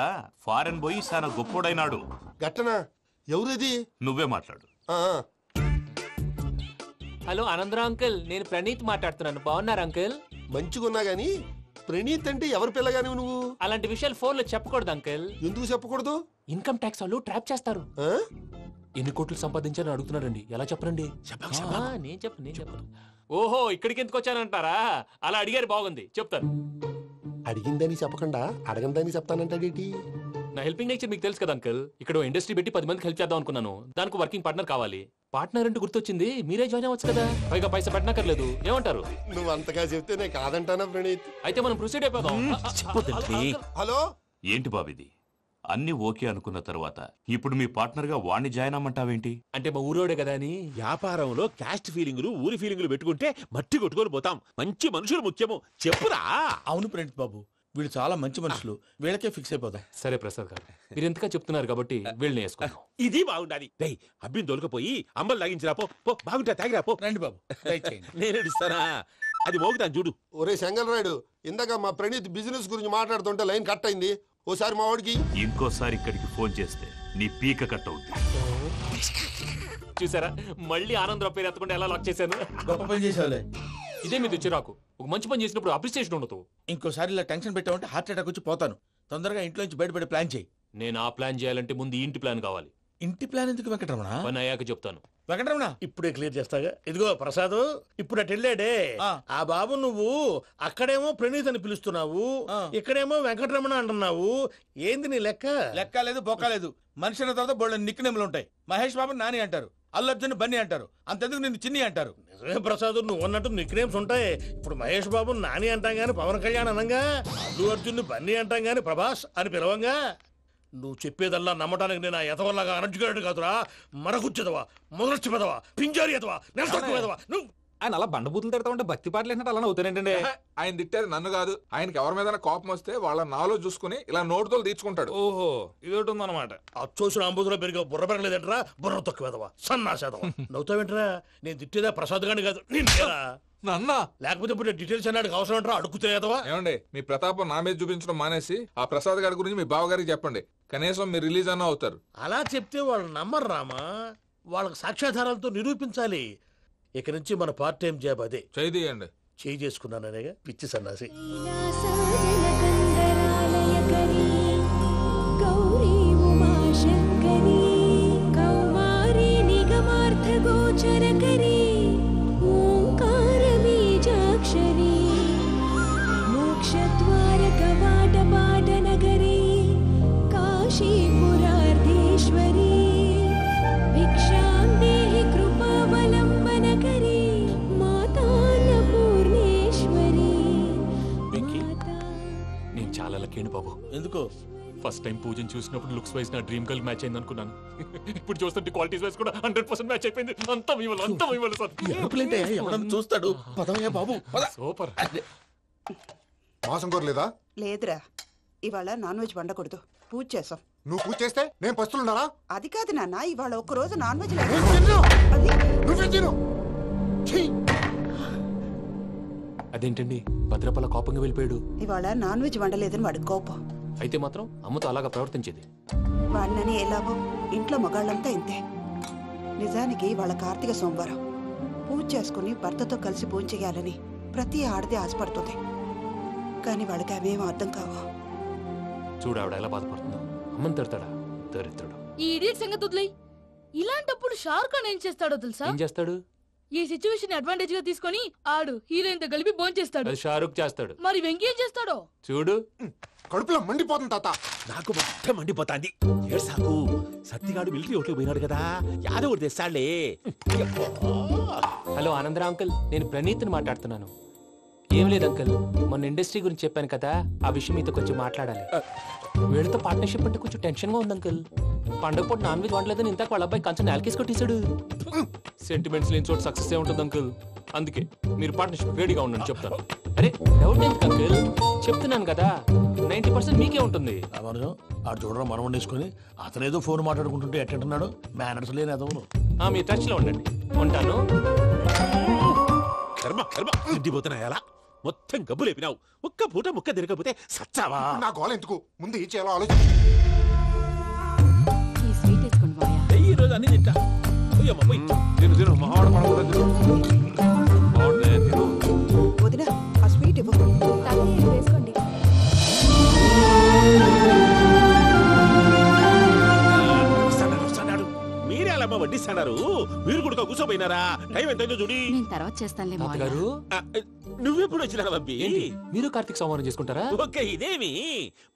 ఫారెన్ పోయి చాలా గొప్పోడైనాడు. గట్టనా? ఎవరిది? నువ్వే మాట్లాడు. హలో ఆనందరావు అంకుల్, నేను ప్రణీత్ మాట్లాడుతున్నాను. బాగున్నారు అంకుల్? మంచిగున్నా గాని ప్రణీత్ అంటే ఎవరి పిల్లగాని నువ్వు? అలాంటి విషయాలు ఫోన్ లో చెప్పకూడదు అంకుల్. ఎందుకు చెప్పకూడదు? ఇన్కమ్ ట్యాక్స్ వాళ్ళు ట్రాప్ చేస్తారు. ఎన్ని కోట్లు సంపాదించాలని అడుగుతున్నాడండి. ఎలా చెప్పరండి? నేను చెప్పను. ఓహో, ఇక్కడికి ఎందుకు వచ్చానంటారా? అలా అడిగారు, బాగుంది, చెప్తాను. అడిగిందని చెప్పకుండా అడగందని చెప్తానంటాడేటి? నా హెల్పింగ్ నేచర్ మీకు తెలుసు కదా అంకల్. ఇక్కడ ఇండస్ట్రీ పెట్టి 10 మందికి హెల్ప్ చేద్దాం అనుకున్నాను. దానికి వర్కింగ్ పార్ట్నర్ కావాలి. పార్ట్నర్ అంటే గుర్తొచ్చింది, మీరే జాయిన్ అవ్వచ్చు కదా. పైగా పైసా పెట్టనక్కర్లేదు. ఏమంటారు? నువ్వు అంతగా చెప్తే నేను కాదంటానా ప్రణీత్? అయితే మనం ప్రొసీడ్ అయిపోదాం. హలో, ఏంటి బాబిది? అన్ని ఓకే అనుకున్న తర్వాత ఇప్పుడు మీ పార్ట్నర్ గా వాణ్ణి జాయిన్ అమ్మంటావేంటి? అంటే మా ఊరోడే కదా అని. వ్యాపారంలో క్యాస్ట్ ఫీలింగులు, ఊరి ఫీలింగులు పెట్టుకుంటే మట్టి కొట్టుకొని పోతాం. మంచి మనుషులు ముఖ్యము, చెప్పురా. అవును ప్రణీత్ బాబు, వీళ్ళు చాలా మంచి మనుషులు, వీళ్ళకే ఫిక్స్ అయిపోదాం. సరే ప్రసాద్ గారు, మీరు ఎంతగా చెప్తున్నారు కాబట్టి వీళ్ళని వేసుకుందాం. ఇది బాగుండాలి. డై అబ్బిని దొలకపోయి అమ్మలు లాగించిరా పో. బాగుంటా తాగిరా పో. రండి బాబు, నేను ఇస్తానా? అది మోగుతాను చూడు. ఒరే చెంగల్ రాయుడు, ఇందాక మా ప్రణీత్ బిజినెస్ గురించి మాట్లాడుతుంటే లైన్ కట్ అయింది. ఓసారి మా వాడికి ఇంకోసారి ఇక్కడికి ఫోన్ చేస్తే నీ పీక కట్ అవుతుంది. చూసారా, మళ్ళీ ఆనందరావు పేరు ఎత్తకుండా ఎలా లాక్ చేశాను. గొప్ప పని చేసావులే. ఇదే మీద చిరాకు. ఒక మంచి పని చేసినప్పుడు అప్రిసియేషన్ ఉండదు. ఇంకోసారి ఇలా టెన్షన్ పెట్టామంటే హార్ట్ అటాక్ వచ్చి పోతాను. తొందరగా ఇంట్లో నుంచి బయటపడే ప్లాన్ చేయి. నేను ఆ ప్లాన్ చేయాలంటే ముందు ఇంటి ప్లాన్ కావాలి. ఇంటి ప్లాన్ ఎందుకు వెంకటరమణ? పని అయ్యాక చెప్తాను. వెంకటరమణ ఇప్పుడే క్లియర్ చేస్తాగా. ఇదిగో ప్రసాద్, ఇప్పుడు అటు వెళ్ళాడే ఆ బాబు, నువ్వు అక్కడేమో ప్రణీత్ అని పిలుస్తున్నావు, ఇక్కడేమో వెంకటరమణ అంటున్నావు. ఏంది నీ లెక్క? లెక్క లేదు, బొక్క లేదు. మనిషి అన్న తర్వాత బోళ్ళ నిక్నెములు ఉంటాయి. మహేష్ బాబు నాని అంటారు, అల్లు అర్జున్ బన్నీ అంటారు, అంతెందుకు నిన్ను చిన్ని అంటారు. నిజమే ప్రసాద్, నువ్వు అన్నట్టు నిక్నేమ్స్ ఉంటాయి. ఇప్పుడు మహేష్ బాబు నాని అంటాం గాని పవన్ కళ్యాణ్ అనంగా, అల్లు అర్జున్ బన్నీ అంటాం గాని ప్రభాస్ అని పిలవంగా. నువ్వు చెప్పేదల్లా నమ్మటానికి నేను ఎతవల్లాగా అనర్జుకేటెడ్ కాదురా. మరగుచ్చదవా, మొదలచ్చి పెదవా, పింజారి ఎదవా, నెలసొక్కుదవా. నువ్వు ఆయన అలా బండబూతులు తిడతా ఉంటే భక్తి పాటలు ఏంటంటే అలా అవుతానేంటండి. ఆయన తిట్టేది నన్ను కాదు, ఆయనకి ఎవరి మీద కోపం వస్తే వాళ్ళ నాలో చూసుకుని ఇలా నోటుతో తీర్చుకుంటాడు. ఓహో, ఇదొకటి ఉందన్నమాట. అచ్చోసిన అంబుధులో పెరిగే బుర్ర పెరగలేదంటరా, బుర్ర తొక్కువేదవా, సన్నాసేదవా. నవ్వుతావేంట్రా? నేను తిట్టేదా ప్రసాద్ గాని కాదు, నిన్నేరా. నన్నా లేకపోతే ఇప్పుడు డీటెయిల్స్ అన్నాడు అవసరం అంటారా? అడుగుతాయేదవా. ఏమండి, మీ ప్రతాపం నా మీద చూపించడం మానేసి ఆ ప్రసాద్ గారి గురించి మీ బావగారికి చెప్పండి. కనీసం మీరు రిలీజ్ అన్న అవుతారు. అలా చెప్తే వాళ్ళు నమ్మరు రామా. వాళ్ళకి సాక్ష్యాధారాలతో నిరూపించాలి. ఇక నుంచి మన పార్ట్ టైం జాబ్ అదే. చేయండి. చేయి చేసుకున్నాననేగా పిచ్చి సన్నాసి. బాబు ఎందుకు? ఫస్ట్ టైం పూజను చూసినప్పుడు లుక్స్ వైజ్ నా డ్రీమ్ గర్ల్ మ్యాచ్ అయింది అనుకున్నాను. ఇప్పుడు చూస్తుంటే క్వాలిటీస్ వైజ్ కూడా 100% మ్యాచ్ అయిపోయింది. అంతా ఇవ్వాలి సార్. చూస్తాడు. పదవయ్యా బాబు, సూపర్. మాసం కోరలేదా? లేదురా, ఇవాళ నాన్ వెజ్ వండకూడదు, పూజ చేసాం. నువ్వు పూజ చేస్తే నేను పస్తులున్నారా? అది కాదు నాన్న, ఇవాళ ఒక్కరోజు నాన్ వెజ్ అదేంటండి భద్రపల కోపంగా వెళ్ళిపోయాడు? ఇవాళ నాన్ వెజ్ వండలేదని వాడి కోపం. అయితే మాత్రం అమ్మతో అలాగా ప్రవర్తించేది. వాడినని ఎలాగో ఇంట్లో మగాళ్ళంతా ఇంతే. నిజానికి వాళ్ళ కార్తీక సోమవారం పూజ చేసుకుని భర్తతో కలిసి పూజ చేయాలని ప్రతి ఆడది ఆశపడుతుంది. కానీ వాళ్ళకి అవేం అర్థం కావు. చూడు ఆవిడ ఎలా బాధపడుతుందో. అమ్మని తిడతాడా దరిద్రుడు. ఈ ఇడియట్ సంగతి వదిలేయ్. ఇలాంటప్పుడు షారుఖ్ ఖాన్ ఏం చేస్తాడో తెలుసా? ఏం చేస్తాడు? ఈ సిచ్యువేషన్ అడ్వాంటేజ్ గా తీసుకొని ఆడు హీరోయిన్ తో కలిపి బోన్ చేస్తాడు. అది షారుఖ్ చేస్తాడు. మరి వెంకీ ఏం చేస్తాడో చూడు. కడుపులో మండిపోతుంది తాత. నాకు మొత్తం మండిపోతాంది. ఏడ్సాకు. సత్తిగాడు మిలిటరీ ఓట్లు పోయినాడు కదా, యాదవ్ తెస్తాడులే. హలో ఆనందరావు అంకుల్, నేను ప్రణీత్ని మాట్లాడుతున్నాను. ఏం లేదు అంకుల్, మొన్న ఇండస్ట్రీ గురించి చెప్పాను కదా, ఆ విషయం మీతో కొంచెం మాట్లాడాలి. వీళ్ళతో పార్ట్నర్షిప్ అంటే కొంచెం టెన్షన్ గా ఉంది అంకుల్. పండగ పూట నాన్ వెజ్ వండలేదని ఇంతకు వాళ్ళ అబ్బాయి కంచెం నేలకేసి కొట్టేశాడు. సెంటిమెంట్స్ లేని చోట సక్సెస్ ఏ ఉంటుంది అంకుల్. అందుకే మీరు పార్ట్నర్షిప్ రెడీగా ఉండండి చెప్తాను. అరే డౌట్ ఎందుకు అంకుల్, చెప్తున్నాను కదా 90% మీకే ఉంటుంది. ఆడు చూడడం మనం వండేసుకుని అతనేదో ఫోన్ మాట్లాడుకుంటుంటే ఎట్టంటున్నాడు. మేనర్స్ లేని అదవును. మీ టచ్ లో ఉండండి. ఉంటాను. కర్మ కర్మ తిండిపోతున్నాయలా మొత్తం గబ్బు లేపినావు. ఒక్క పూట ముక్క తిరగకపోతే సచ్చావా? నా గోల ఎందుకు, ముందు ఏం చేయాలో ఆలోచించు. ఈ రోజు అన్ని తింటా. తిను మావాడ పడకూడదు. వదిన ఆ స్వీట్ ఇవ్వు. వేసుకోండి. వడ్డిస్తాడారు మీరు కూడా కూర్చోపోయినారా? టైం ఎంతైందో చూడి. నేను తర్వాత చేస్తానులే మావయ్య. తాతగారు నువ్వెప్పుడు వచ్చినా బంబి? మీరు కార్తీక సంహారం చేసుకుంటారా? ఓకే, ఇదేమి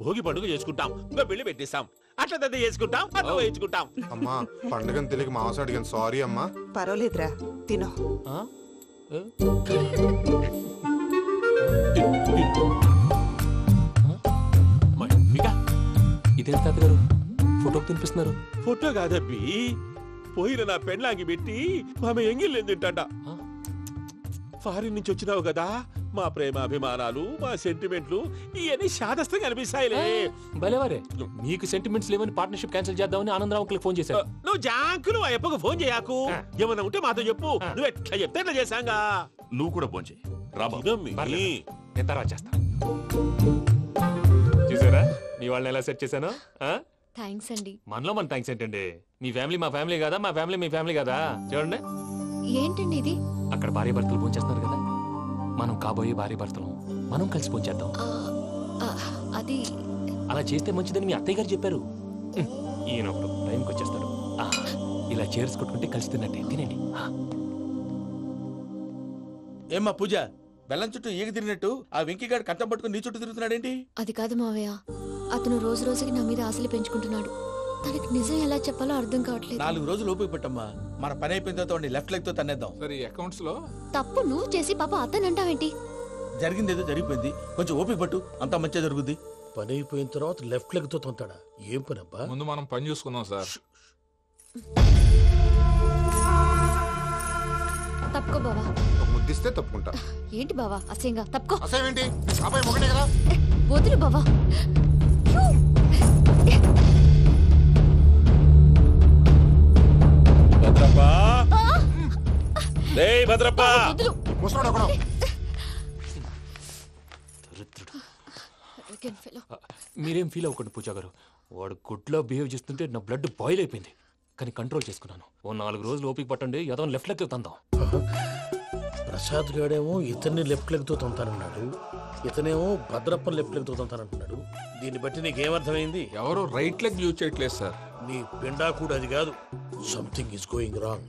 భోగి పండుగ చేసుకుంటాం, ఇంకా పెళ్లి పెట్టేస్తాం, అట్లా దద్ద చేసుకుంటాం, అట్లా వేయించుకుంటాం. అమ్మా పండుగని తెలియక మాంస అడిగాను, సారీ అమ్మా. పర్వాలేదురా తినో. ఇదే తాతగారు ఫోటో తినిపిస్తున్నారు? ఫోటో కాదబ్బి, పోయిన నా పెళ్ళాంగి పెట్టి ఆమె ఎంగిల్లేం తింటాడ. ఫారిన్ నుంచి వచ్చినావు కదా, మా ప్రేమ అభిమానాలు, మా సెంటిమెంట్లు ఇవన్నీ శాదస్తంగా అనిపిస్తాయిలే. భలేవారే, మీకు సెంటిమెంట్స్ లేవని పార్ట్నర్షిప్ క్యాన్సిల్ చేద్దామని ఆనందరావు అంకుల్ ఫోన్ చేశారు. నువ్వు జాంకు నువ్వు ఎప్పకు ఫోన్ చేయకు, ఏమన్నా ఉంటే మాతో చెప్పు. నువ్వు ఎట్లా చెప్తే ఎట్లా చేశాంగా. నువ్వు కూడా ఫోన్ చేయి. నేను తర్వాత చేస్తాను. చూసారా మీ వాళ్ళని ఎలా సెట్ చేశాను? థ్యాంక్స్ అండి. మనలో మన థ్యాంక్స్ ఏంటండి? మీ ఫ్యామిలీ మా ఫ్యామిలీ కదా, మా ఫ్యామిలీ మీ ఫ్యామిలీ కదా. చూడండి, ఏంటండి ఇది? అక్కడ భార్య భర్తలు ఫోన్ చేస్తున్నారు కదా, మనం కాబోయే భార్య భర్తలు మనం కలిసి ఫోన్ చేద్దాం. అది అలా చేస్తే మంచిదని మీ అత్తయ్య గారు చెప్పారు. ఈయన ఒకడు టైంకి వచ్చేస్తాడు. ఇలా చేర్స్ కొట్టుకుంటే కలిసి తిన్నట్టే. తినండి. ఏమ్మా పూజ, బెల్లం చుట్టూ ఈగ తిరిగినట్టు ఆ వెంకీగాడు కట్టం పట్టుకుని నీ చుట్టూ తిరుగుతున్నాడేంటి? అది కాదు మావయ్య, అతను రోజు రోజుకి నా మీద ఆశలు పెంచుకుంటున్నాడు. తనకి నిజం ఎలా చెప్పాలో అర్థం కావట్లేదు. 4 రోజులు ఓపిక పట్టమ్మా, మన పని అయిపోయిన తర్వాత లెఫ్ట్ లెగ్ తో తన్నేద్దాం. సరే అకౌంట్స్ లో తప్పు నువ్వు చేసి పాప అతను అంటావేంటి? జరిగింది ఏదో జరిగిపోయింది, కొంచెం ఓపిక పట్టు, అంతా మంచిగా జరుగుద్ది. పని అయిపోయిన తర్వాత లెఫ్ట్ లెగ్ తో తొంతాడా? ఏం పని అబ్బా? ముందు మనం పని చూసుకుందాం సార్. తప్పుకో బావా. ముద్దిస్తే తప్పుకుంటా. ఏంటి బావా అసహ్యంగా? తప్పుకో. అసేమేంటి? అబ్బాయి ఒకటే కదా. వదులు బావా. భద్రప్పా, భద్రప్పా, మీరేం ఫీల్ అవ్వకండి పూజా గారు. వాడు గుడ్లో బిహేవ్ చేస్తుంటే నా బ్లడ్ బాయిల్ అయిపోయింది, కానీ కంట్రోల్ చేసుకున్నాను. ఓ 4 రోజులు ఓపిక పట్టండి, ఏదో లెఫ్ట్ లెగ్ తందాం. ప్రసాద్ గాడేమో ఇతన్ని లెఫ్ట్ లెగ్ తో తొంతానన్నాడు, ఇతనేమో భద్రప్పని లెఫ్ట్ లెగ్ తో తొంతానంటున్నాడు. దీన్ని బట్టి నీకేమర్థమైంది? ఎవరు రైట్ లెగ్ యూజ్ చేయట్లేదు సార్. నీ పిండా కూడా అది కాదు. Something is going wrong.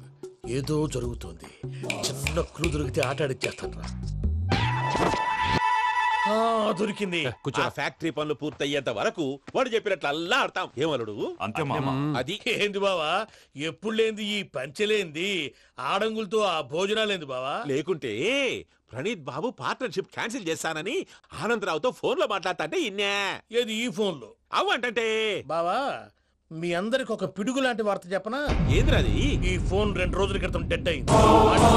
ఏదో జరుగుతోంది. చిన్న క్లూ దొరికితే ఆట ఆడిచ్చేస్తాను రా. దొరికింది. ఆ ఫ్యాక్టరీ పనులు పూర్తయ్యేంత వరకు వాడు చెప్పినట్లు అల్లా ఆడతాం. ఏమలుడు అంతే మామ. అది ఏంది బావా, ఎప్పుడు లేంది ఈ పంచలేంది, ఆడంగులతో ఆ భోజనాలేంది బావా? లేకుంటే ప్రణీత్ బాబు పార్ట్నర్షిప్ క్యాన్సిల్ చేస్తానని ఆనందరావుతో ఫోన్ లో మాట్లాడతాంటే ఇన్నే. ఏది ఈ ఫోన్ లో? అవ్వంటే బావా, మీ అందరికి ఒక పిడుగు లాంటి వార్త చెప్పనా? ఏంద్రది? ఈ ఫోన్ 2 రోజుల క్రితం డెడ్ అయింది. అంటే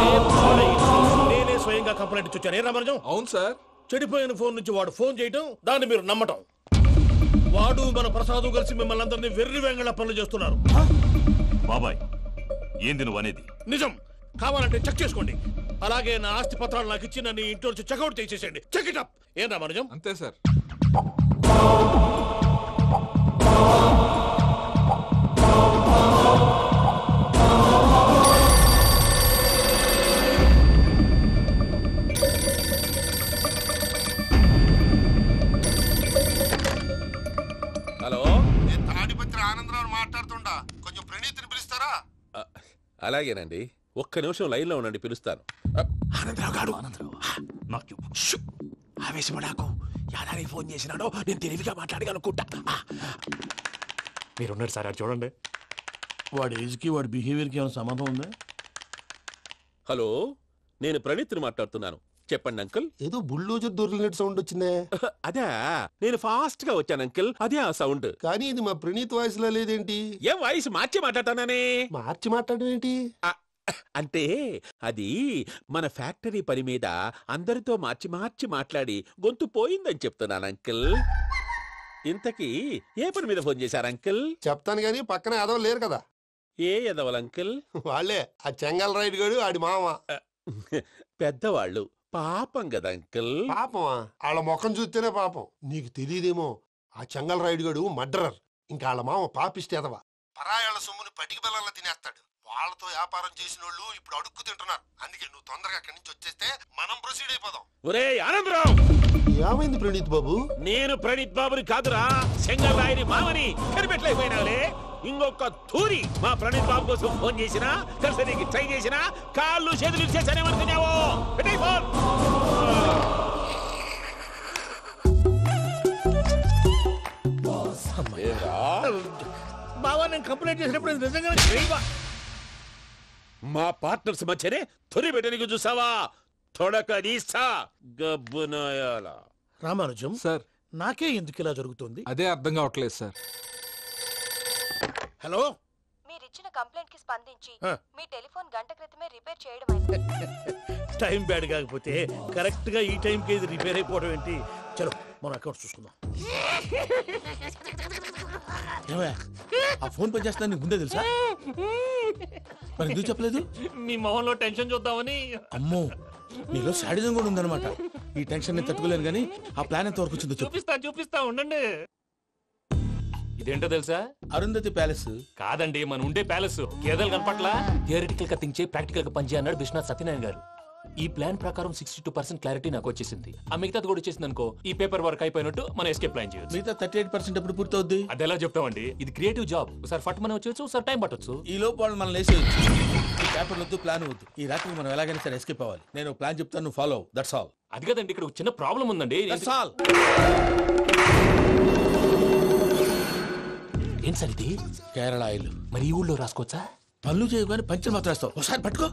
నేనే స్వయంగా కంప్లైంట్ ఇచ్చి వచ్చాను. ఏ రామరాజం? అవును సార్. చెడిపోయిన ఫోన్ నుంచి వాడు ఫోన్ చేయటం, దాన్ని మీరు నమ్మటం. వాడు మన ప్రసాదు కలిసి మిమ్మల్ని అందరినీ వెర్రి వెంగళ పనులు చేస్తున్నారు. బాబాయ్, ఏంది నువ్వు అనేది? నిజం. కావాలంటే చెక్ చేసుకోండి. అలాగే నా ఆస్తి పత్రాలు నాకు ఇచ్చి నన్ను ఇంట్లో నుంచి చెక్అౌట్ చేసేసేయండి. Check it up. ఏం రామరాజం? అంతే సార్. హలో, నేను తాడిపత్రి ఆనందరావు మాట్లాడుతుండా, కొంచెం ప్రణీతిని పిలుస్తారా? అలాగేనండి, ఒక్క నిమిషం లైన్ లో ఉండండి, పిలుస్తాను. ఆనందరావు గాడు ఆవేశపడాకు. యాదానికి ఫోన్ చేసినాడో నేను తెలివిగా మాట్లాడగలనుకుంటా. మీరున్నారు సార్, అది చూడండి. వాడి ఏజ్కి వాడి బిహేవియర్కి ఏమైనా సంబంధం ఉందా? హలో, నేను ప్రణీత్ని మాట్లాడుతున్నాను. చెప్పండి అంకుల్. ఏదో బుల్డోజర్ దొరికినట్టు సౌండ్ వచ్చిందే. అదే, నేను ఫాస్ట్ గా వచ్చాను అంకుల్, అదే ఆ సౌండ్. కానీ ఇది మా ప్రణీత్ వాయిస్ లో లేదేంటి? ఏం వాయిస్ మార్చి మాట్లాడతానే? మార్చి మాట్లాడడం ఏంటి? అంటే అది మన ఫ్యాక్టరీ పని మీద అందరితో మార్చి మార్చి మాట్లాడి గొంతు పోయిందని చెప్తున్నాను అంకుల్. ఇంతకీ ఏ పని మీద ఫోన్ చేశారు అంకుల్? చెప్తాను గానీ పక్కన ఎదవ లేరు కదా. ఏ ఎదవలు అంకుల్? వాళ్ళే, ఆ చెంగల్ రైడ్ గడు ఆడి మామ. పెద్దవాళ్ళు, పాపం కదా అంకుల్. పాపమా? వాళ్ళ ముఖం చూస్తేనే పాపం. నీకు తెలియదేమో, ఆ చెంగల్ రైడ్ గడు మర్డరర్. ఇంకా వాళ్ళ మామ పాపిస్తే ఎదవ. పరాయాళ్ళ సొమ్ముని పటికి బెల్లంలో తినేస్తాడు. వాళ్ళతో వ్యాపారం చేసిన వాళ్ళు ఇప్పుడు అడుక్కు తింటున్నారు. అందుకే నువ్వు తొందరగా అక్కడి నుంచి వచ్చేస్తే మనం ప్రొసీడ్ అయిపోదాం. ఒరే ఆనందరావు, ఏమైంది ప్రణీత్ బాబు? నేను ప్రణీత్ బాబుని కాదురా, సెంగల్రాయని మామని కనిపెట్టలేకపోయినావులే. ఇంకొక తూరి మా ప్రణీత్ బాబు కోసం ఫోన్ చేసినా, కలిసి ట్రై చేసినా కాళ్ళు చేతులు చేశానేమనుకున్నావో. పెట్టేయ్ ఫోన్. బావా నేను కంప్లైంట్ చేసినప్పుడు నిజంగా మా పార్ట్నర్స్ మధ్యనే తొలి పెట్టడానికి చూసావా? తొడక నీస్తా గబ్బునాయాల. రామానుజం సార్, నాకే ఎందుకు ఇలా జరుగుతుంది? అదే అర్థం కావట్లేదు సార్. హలో, మీరిచ్చిన కంప్లైంట్ కి స్పందించి మీ టెలిఫోన్ గంట క్రితమే రిపేర్ చేయడం టైం బ్యాడ్ కాకపోతే కరెక్ట్ గా ఈ టైం కి ఇది రిపేర్ అయిపోవడం ఏంటి? చలో మన అకౌంట్ చూసుకుందాం. ఏమయ్యా, ఆ ఫోన్ పని చేస్తున్నా నీకు ముందే తెలుసా? మరి ఎందుకు చెప్పలేదు? మీ మొహంలో టెన్షన్ చూద్దామని. అమ్మో, నీలో శాడిజం కూడా ఉందన్నమాట. ఈ టెన్షన్ నేను తట్టుకోలేను కానీ ఆ ప్లాన్ ఎంత వరకు వచ్చిందో చూపిస్తా ఉండండి. ఇదేంటో తెలుసా? అరుంధతి ప్యాలెస్ కాదండి, మన ఉండే ప్యాలెస్. గేదెలు కనపట్లా? థియరిటికల్ గా థింక్ చేయి, ప్రాక్టికల్ గా పనిచేయ అన్నాడు విశ్వనాథ్ సత్యనారాయణ గారు. ఈ ప్లాన్ ప్రకారం 62% క్లారిటీ నాకు వచ్చేసింది. ఆ మిగతాది కూడా వచ్చేసింది అనుకో, ఈ పేపర్ వర్క్ అయిపోయినట్టు మనం ఎస్కేప్ ప్లాన్ చేయొచ్చు. మిగతా 38% ఎప్పుడు పూర్తవుద్ది? అది ఎలా చెప్తామండి, ఇది క్రియేటివ్ జాబ్. ఒకసారి ఫట్ మనం వచ్చేయచ్చు, ఒకసారి టైం పట్టొచ్చు. ఈ లోపు వాళ్ళు మనం లేసేయచ్చు. ఈ పేపర్ వద్దు, ప్లాన్ వద్దు. ఈ రాత్రికి మనం ఎలాగైనా సరే ఎస్కేప్ అవ్వాలి. నేను ప్లాన్ చెప్తాను, నువ్వు ఫాలో. That's all. అది కదండి, ఇక్కడ ఒక చిన్న ప్రాబ్లం ఉందండి. That's all. ఏం సార్ ఇది? కేరళ ఆయిల్. మరి ఈ ఊళ్ళో రాసుకోవచ్చా? పళ్ళు చేయగానే పంచర్ మాత్రం వేస్తావు. ఒకసారి పట్టుకో.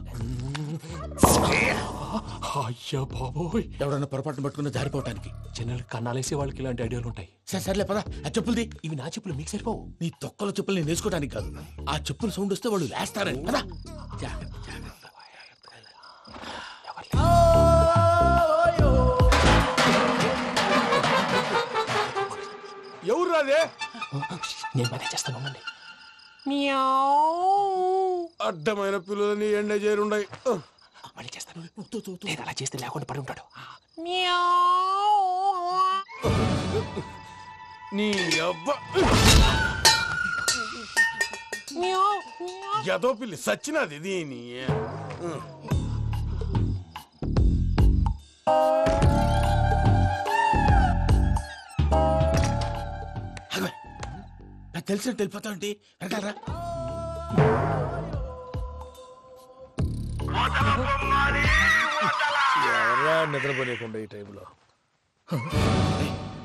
అయ్యా బాబోయ్, ఎవడన్నా పొరపాటున పట్టుకున్న జారిపోవటానికి. జనరల్ కన్నాలేసే వాళ్ళకి ఇలాంటి ఐడియాలు ఉంటాయి. సర్లే పదా, ఆ చెప్పులది. ఇవి నా చెప్పులు, మీకు సరిపోవు. నీ తొక్కల చెప్పులు నేను వేసుకోవడానికి కాదు, ఆ చెప్పులు సౌండ్ వస్తే వాళ్ళు లేస్తారని. పదా. ఎవరు రాదే? నేను మేనేజ్ చేస్తాను, ఉండండి. అడ్డమైన పిల్లలని ఎండ చేరుండయి. మళ్ళీ చేస్తాను. నేను అలా చేస్తే లేకుండా పడి ఉంటాడు. నీ అబ్బ ఎదో పిల్లి సచ్చినది దీని. నాకు తెలిసినట్టు వెళ్ళిపోతా ఉంటే వెనకాలరా. ఎవరా నిద్రపోలేకుండా ఈ టైంలో?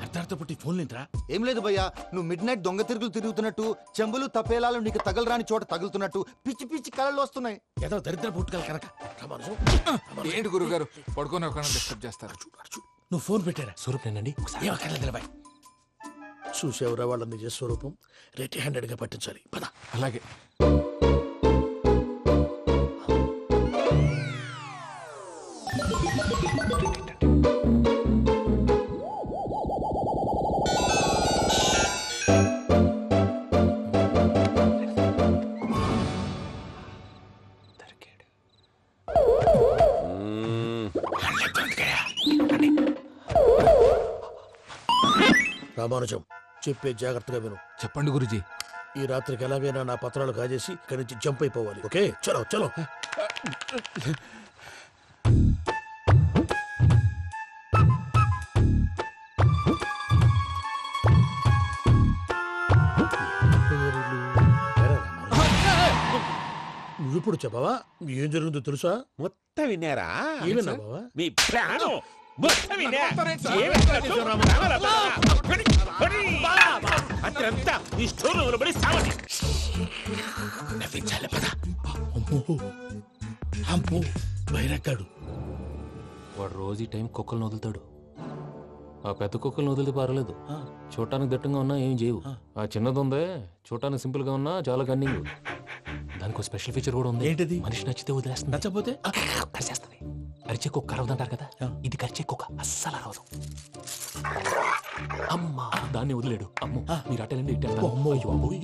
అర్ధార్థ పుట్టి ఫోన్ లేంట్రా? ఏం లేదు భయ్యా, నువ్వు మిడ్ నైట్ దొంగ తిరుగులు తిరుగుతున్నట్టు, చెంబులు తపేలాలు నీకు తగలరాని చోట తగులుతున్నట్టు పిచ్చి పిచ్చి కళలు వస్తున్నాయి. ఏదో దరిద్ర పుట్టుకల కనుక. ఏంటి గురుగారు పడుకొని ఒక డిస్టర్బ్ చేస్తారు? నువ్వు ఫోన్ పెట్టారా? స్వరూపేనండి. చూసేవరా వాళ్ళ నిజ స్వరూపం. రెట్టి హ్యాండెడ్ గా పట్టించాలి. పద. అలాగే. రామానుజం, చెప్పే జాగ్రత్తగా విను. చెప్పండి గురుజీ. ఈ రాత్రికి ఎలాగైనా నా పత్రాలు కాజేసి ఇక్కడి నుంచి జంప్ అయిపోవాలి. ఓకే, చలో చలో. నువ్విప్పుడు చెప్పవా ఏం జరుగుతుందో తెలుసా? మొత్తం విన్నారా? ఏమన్నా బావా? మీ ప్రాణం మొత్తం విన్నా. అదంతా ఈ స్టోర్ రూమ్ లో పడి సావండి. నవ్వించాలి. పద. అమ్మో అమ్మో, బైరక్కాడు. వాడు రోజు ఈ టైం కుక్కలను వదులుతాడు. ఆ పెద్ద కుక్కలను వదిలితే పర్లేదు, చూడటానికి దట్టంగా ఉన్నా ఏం చేయవు. ఆ చిన్నది ఉందే, చూడటానికి సింపుల్ గా ఉన్నా చాలా కన్నింగ్. దానికి స్పెషల్ ఫీచర్ కూడా ఉంది. ఏంటిది? మనిషి నచ్చితే వదిలేస్తుంది, నచ్చపోతే కరిచేస్తుంది. అరిచే కుక్క అరవదంటారు కదా, ఇది కరిచే కుక్క అస్సలు అరవదు. అమ్మా, దాన్ని వదిలేడు. అమ్మో, మీరు అటెండి ఇట్టే. అమ్మో, అయ్యో అమ్మోయ్.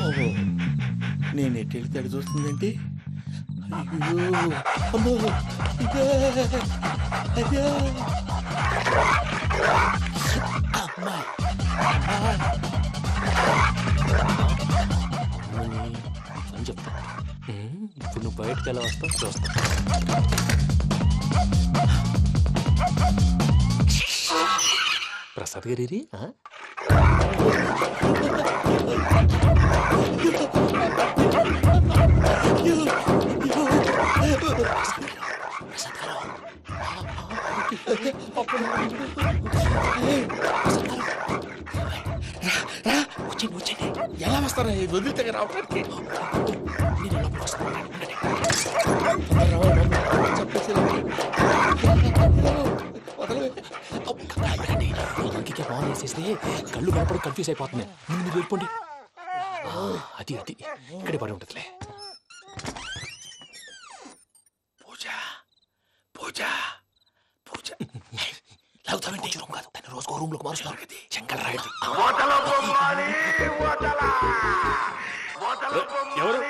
ఓహో, నేను ఎటు వెళ్తే అటు చూస్తుందేంటి? అయ్యో అమ్మో, ఇదే అదే. అమ్మా అని చెప్తా. ఇప్పుడు నువ్వు బయటకు ఎలా వస్తావు చూస్తా. ప్రసాద్ గారి ఎలా వస్తారా వదిలితే రావడానికి? ఇంకే బాగా వేసేస్తే కళ్ళు కనపడి కన్ఫ్యూజ్ అయిపోతున్నాయి. మీరు వెళ్ళిపోండి. అది అది ఇక్కడే పడి ఉంటుందిలే. పూజ పూజ పూజ లాగుతామంటే రూమ్ కాదు, తను రోజుకో రూమ్ లోకి మారుస్తున్నారు కదా. చెంగల్ రాయదు. ఎవరు?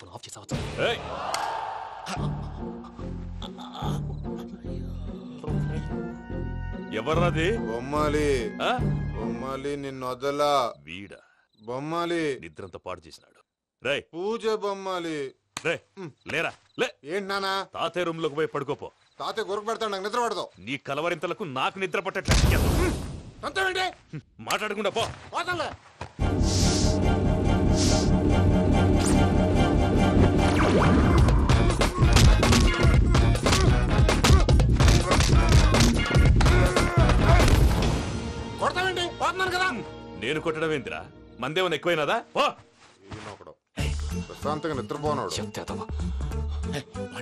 ఫోన్ ఆఫ్ చేసావచ్చు. ఎవర్రాది? బొమ్మాలి. బొమ్మాలి నిన్ను వదలా. వీడా బొమ్మాలి నిద్రంతా పాడు చేసినాడు. రే పూజ బొమ్మాలి. రే లేరా లే. ఏంటి నానా? తాతయ్య రూమ్ లోకి పోయి పడుకోపో. తాతయ్య గురకు పెడతాడు, నాకు నిద్ర పడతావు. నీ కలవరింతలకు నాకు నిద్ర పట్టట్లేదు. అంతేంటి? మాట్లాడకుండా పో. పోతాలే. కొడతావేంటి? పోతున్నాను కదా. నేను కొట్టడం ఏంటిరా? మందేమన్నా ఎక్కువైనదా? పో. ప్రశాంతంగా నిద్రపోనాడు.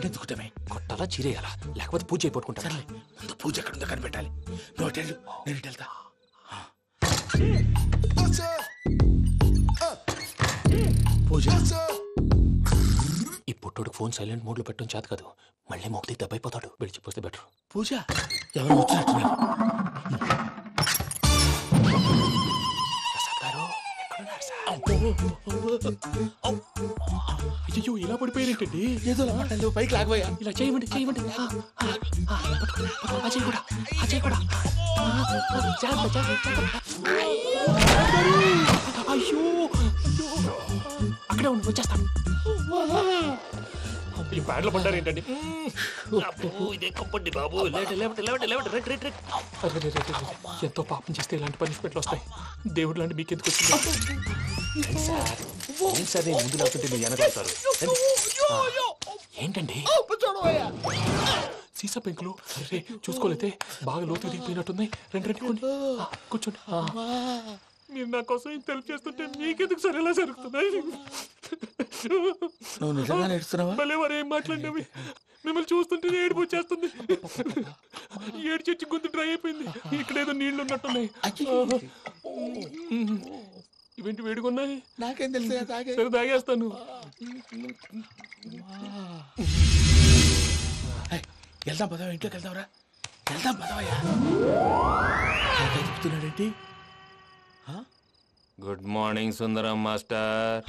ఎందుకుంటామే? కొట్టాలా చీరేయాలా? లేకపోతే పూజ అయిపోట్టుకుంటా. ముందు పూజ ఎక్కడుందో కనిపెట్టాలి. నువ్వు నేను వెళ్తా. పూజ ఈ పుట్టోడు ఫోన్ సైలెంట్ మోడ్ లో పెట్టడం చేత కాదు. మళ్ళీ మొక్కి దెబ్బైపోతాడు. విడిచిపోతే బెటర్. పూజ ఎవరు వచ్చినట్టున్నారు? ప్రసాద్ గారు ఎక్కడున్నారు సార్? అయ్యో ఇలా పడిపోయారేంటండి? ఏదో మాటలు పైకి లాగబోయా. ఇలా చేయమండి చేయమండి. అజయ్ కూడా అజయ్ కూడా. అయ్యో అక్కడే ఉండి వచ్చేస్తాను. ఈ బ్యాడ్లో పడ్డారు ఏంటండి? ఇదే కంపండి బాబు. ఎంతో పాపం చేస్తే ఇలాంటి పనిష్మెంట్లు వస్తాయి. దేవుడు లాంటి మీకెందుకు వచ్చింది సార్? నేను ముందు లేకుంటే మీరు వెనకాడతారు. ఏంటండి సీసా పెంకులు? అరే చూసుకోలేతే బాగా లోతు దిగిపోయినట్టున్నాయి. రండి రండి కూర్చోండి. మీరు నా కోసం ఇంత హెల్ప్ చేస్తుంటే మీకెందుకు సరే ఎలా జరుగుతున్నాయి? నువ్వు నిజంగా నేర్చుతున్నావా? మళ్ళీ వారు ఏం మాట్లాడినవి? మిమ్మల్ని చూస్తుంటే ఏడుపు వచ్చేస్తుంది. ఏడు చచ్చి గొంతు డ్రై అయిపోయింది. ఇక్కడ ఏదో నీళ్లు ఉన్నట్టున్నాయి. ఇవేంటి వేడుకున్నాయి? నాకేం తెలుసు. సరే తాగేస్తాను. వెళ్దాం పదవా, ఇంట్లోకి వెళ్దాంరా. వెళ్దాం పదవయ్యా. చెప్తున్నాడేంటి? Good morning Sundaram master.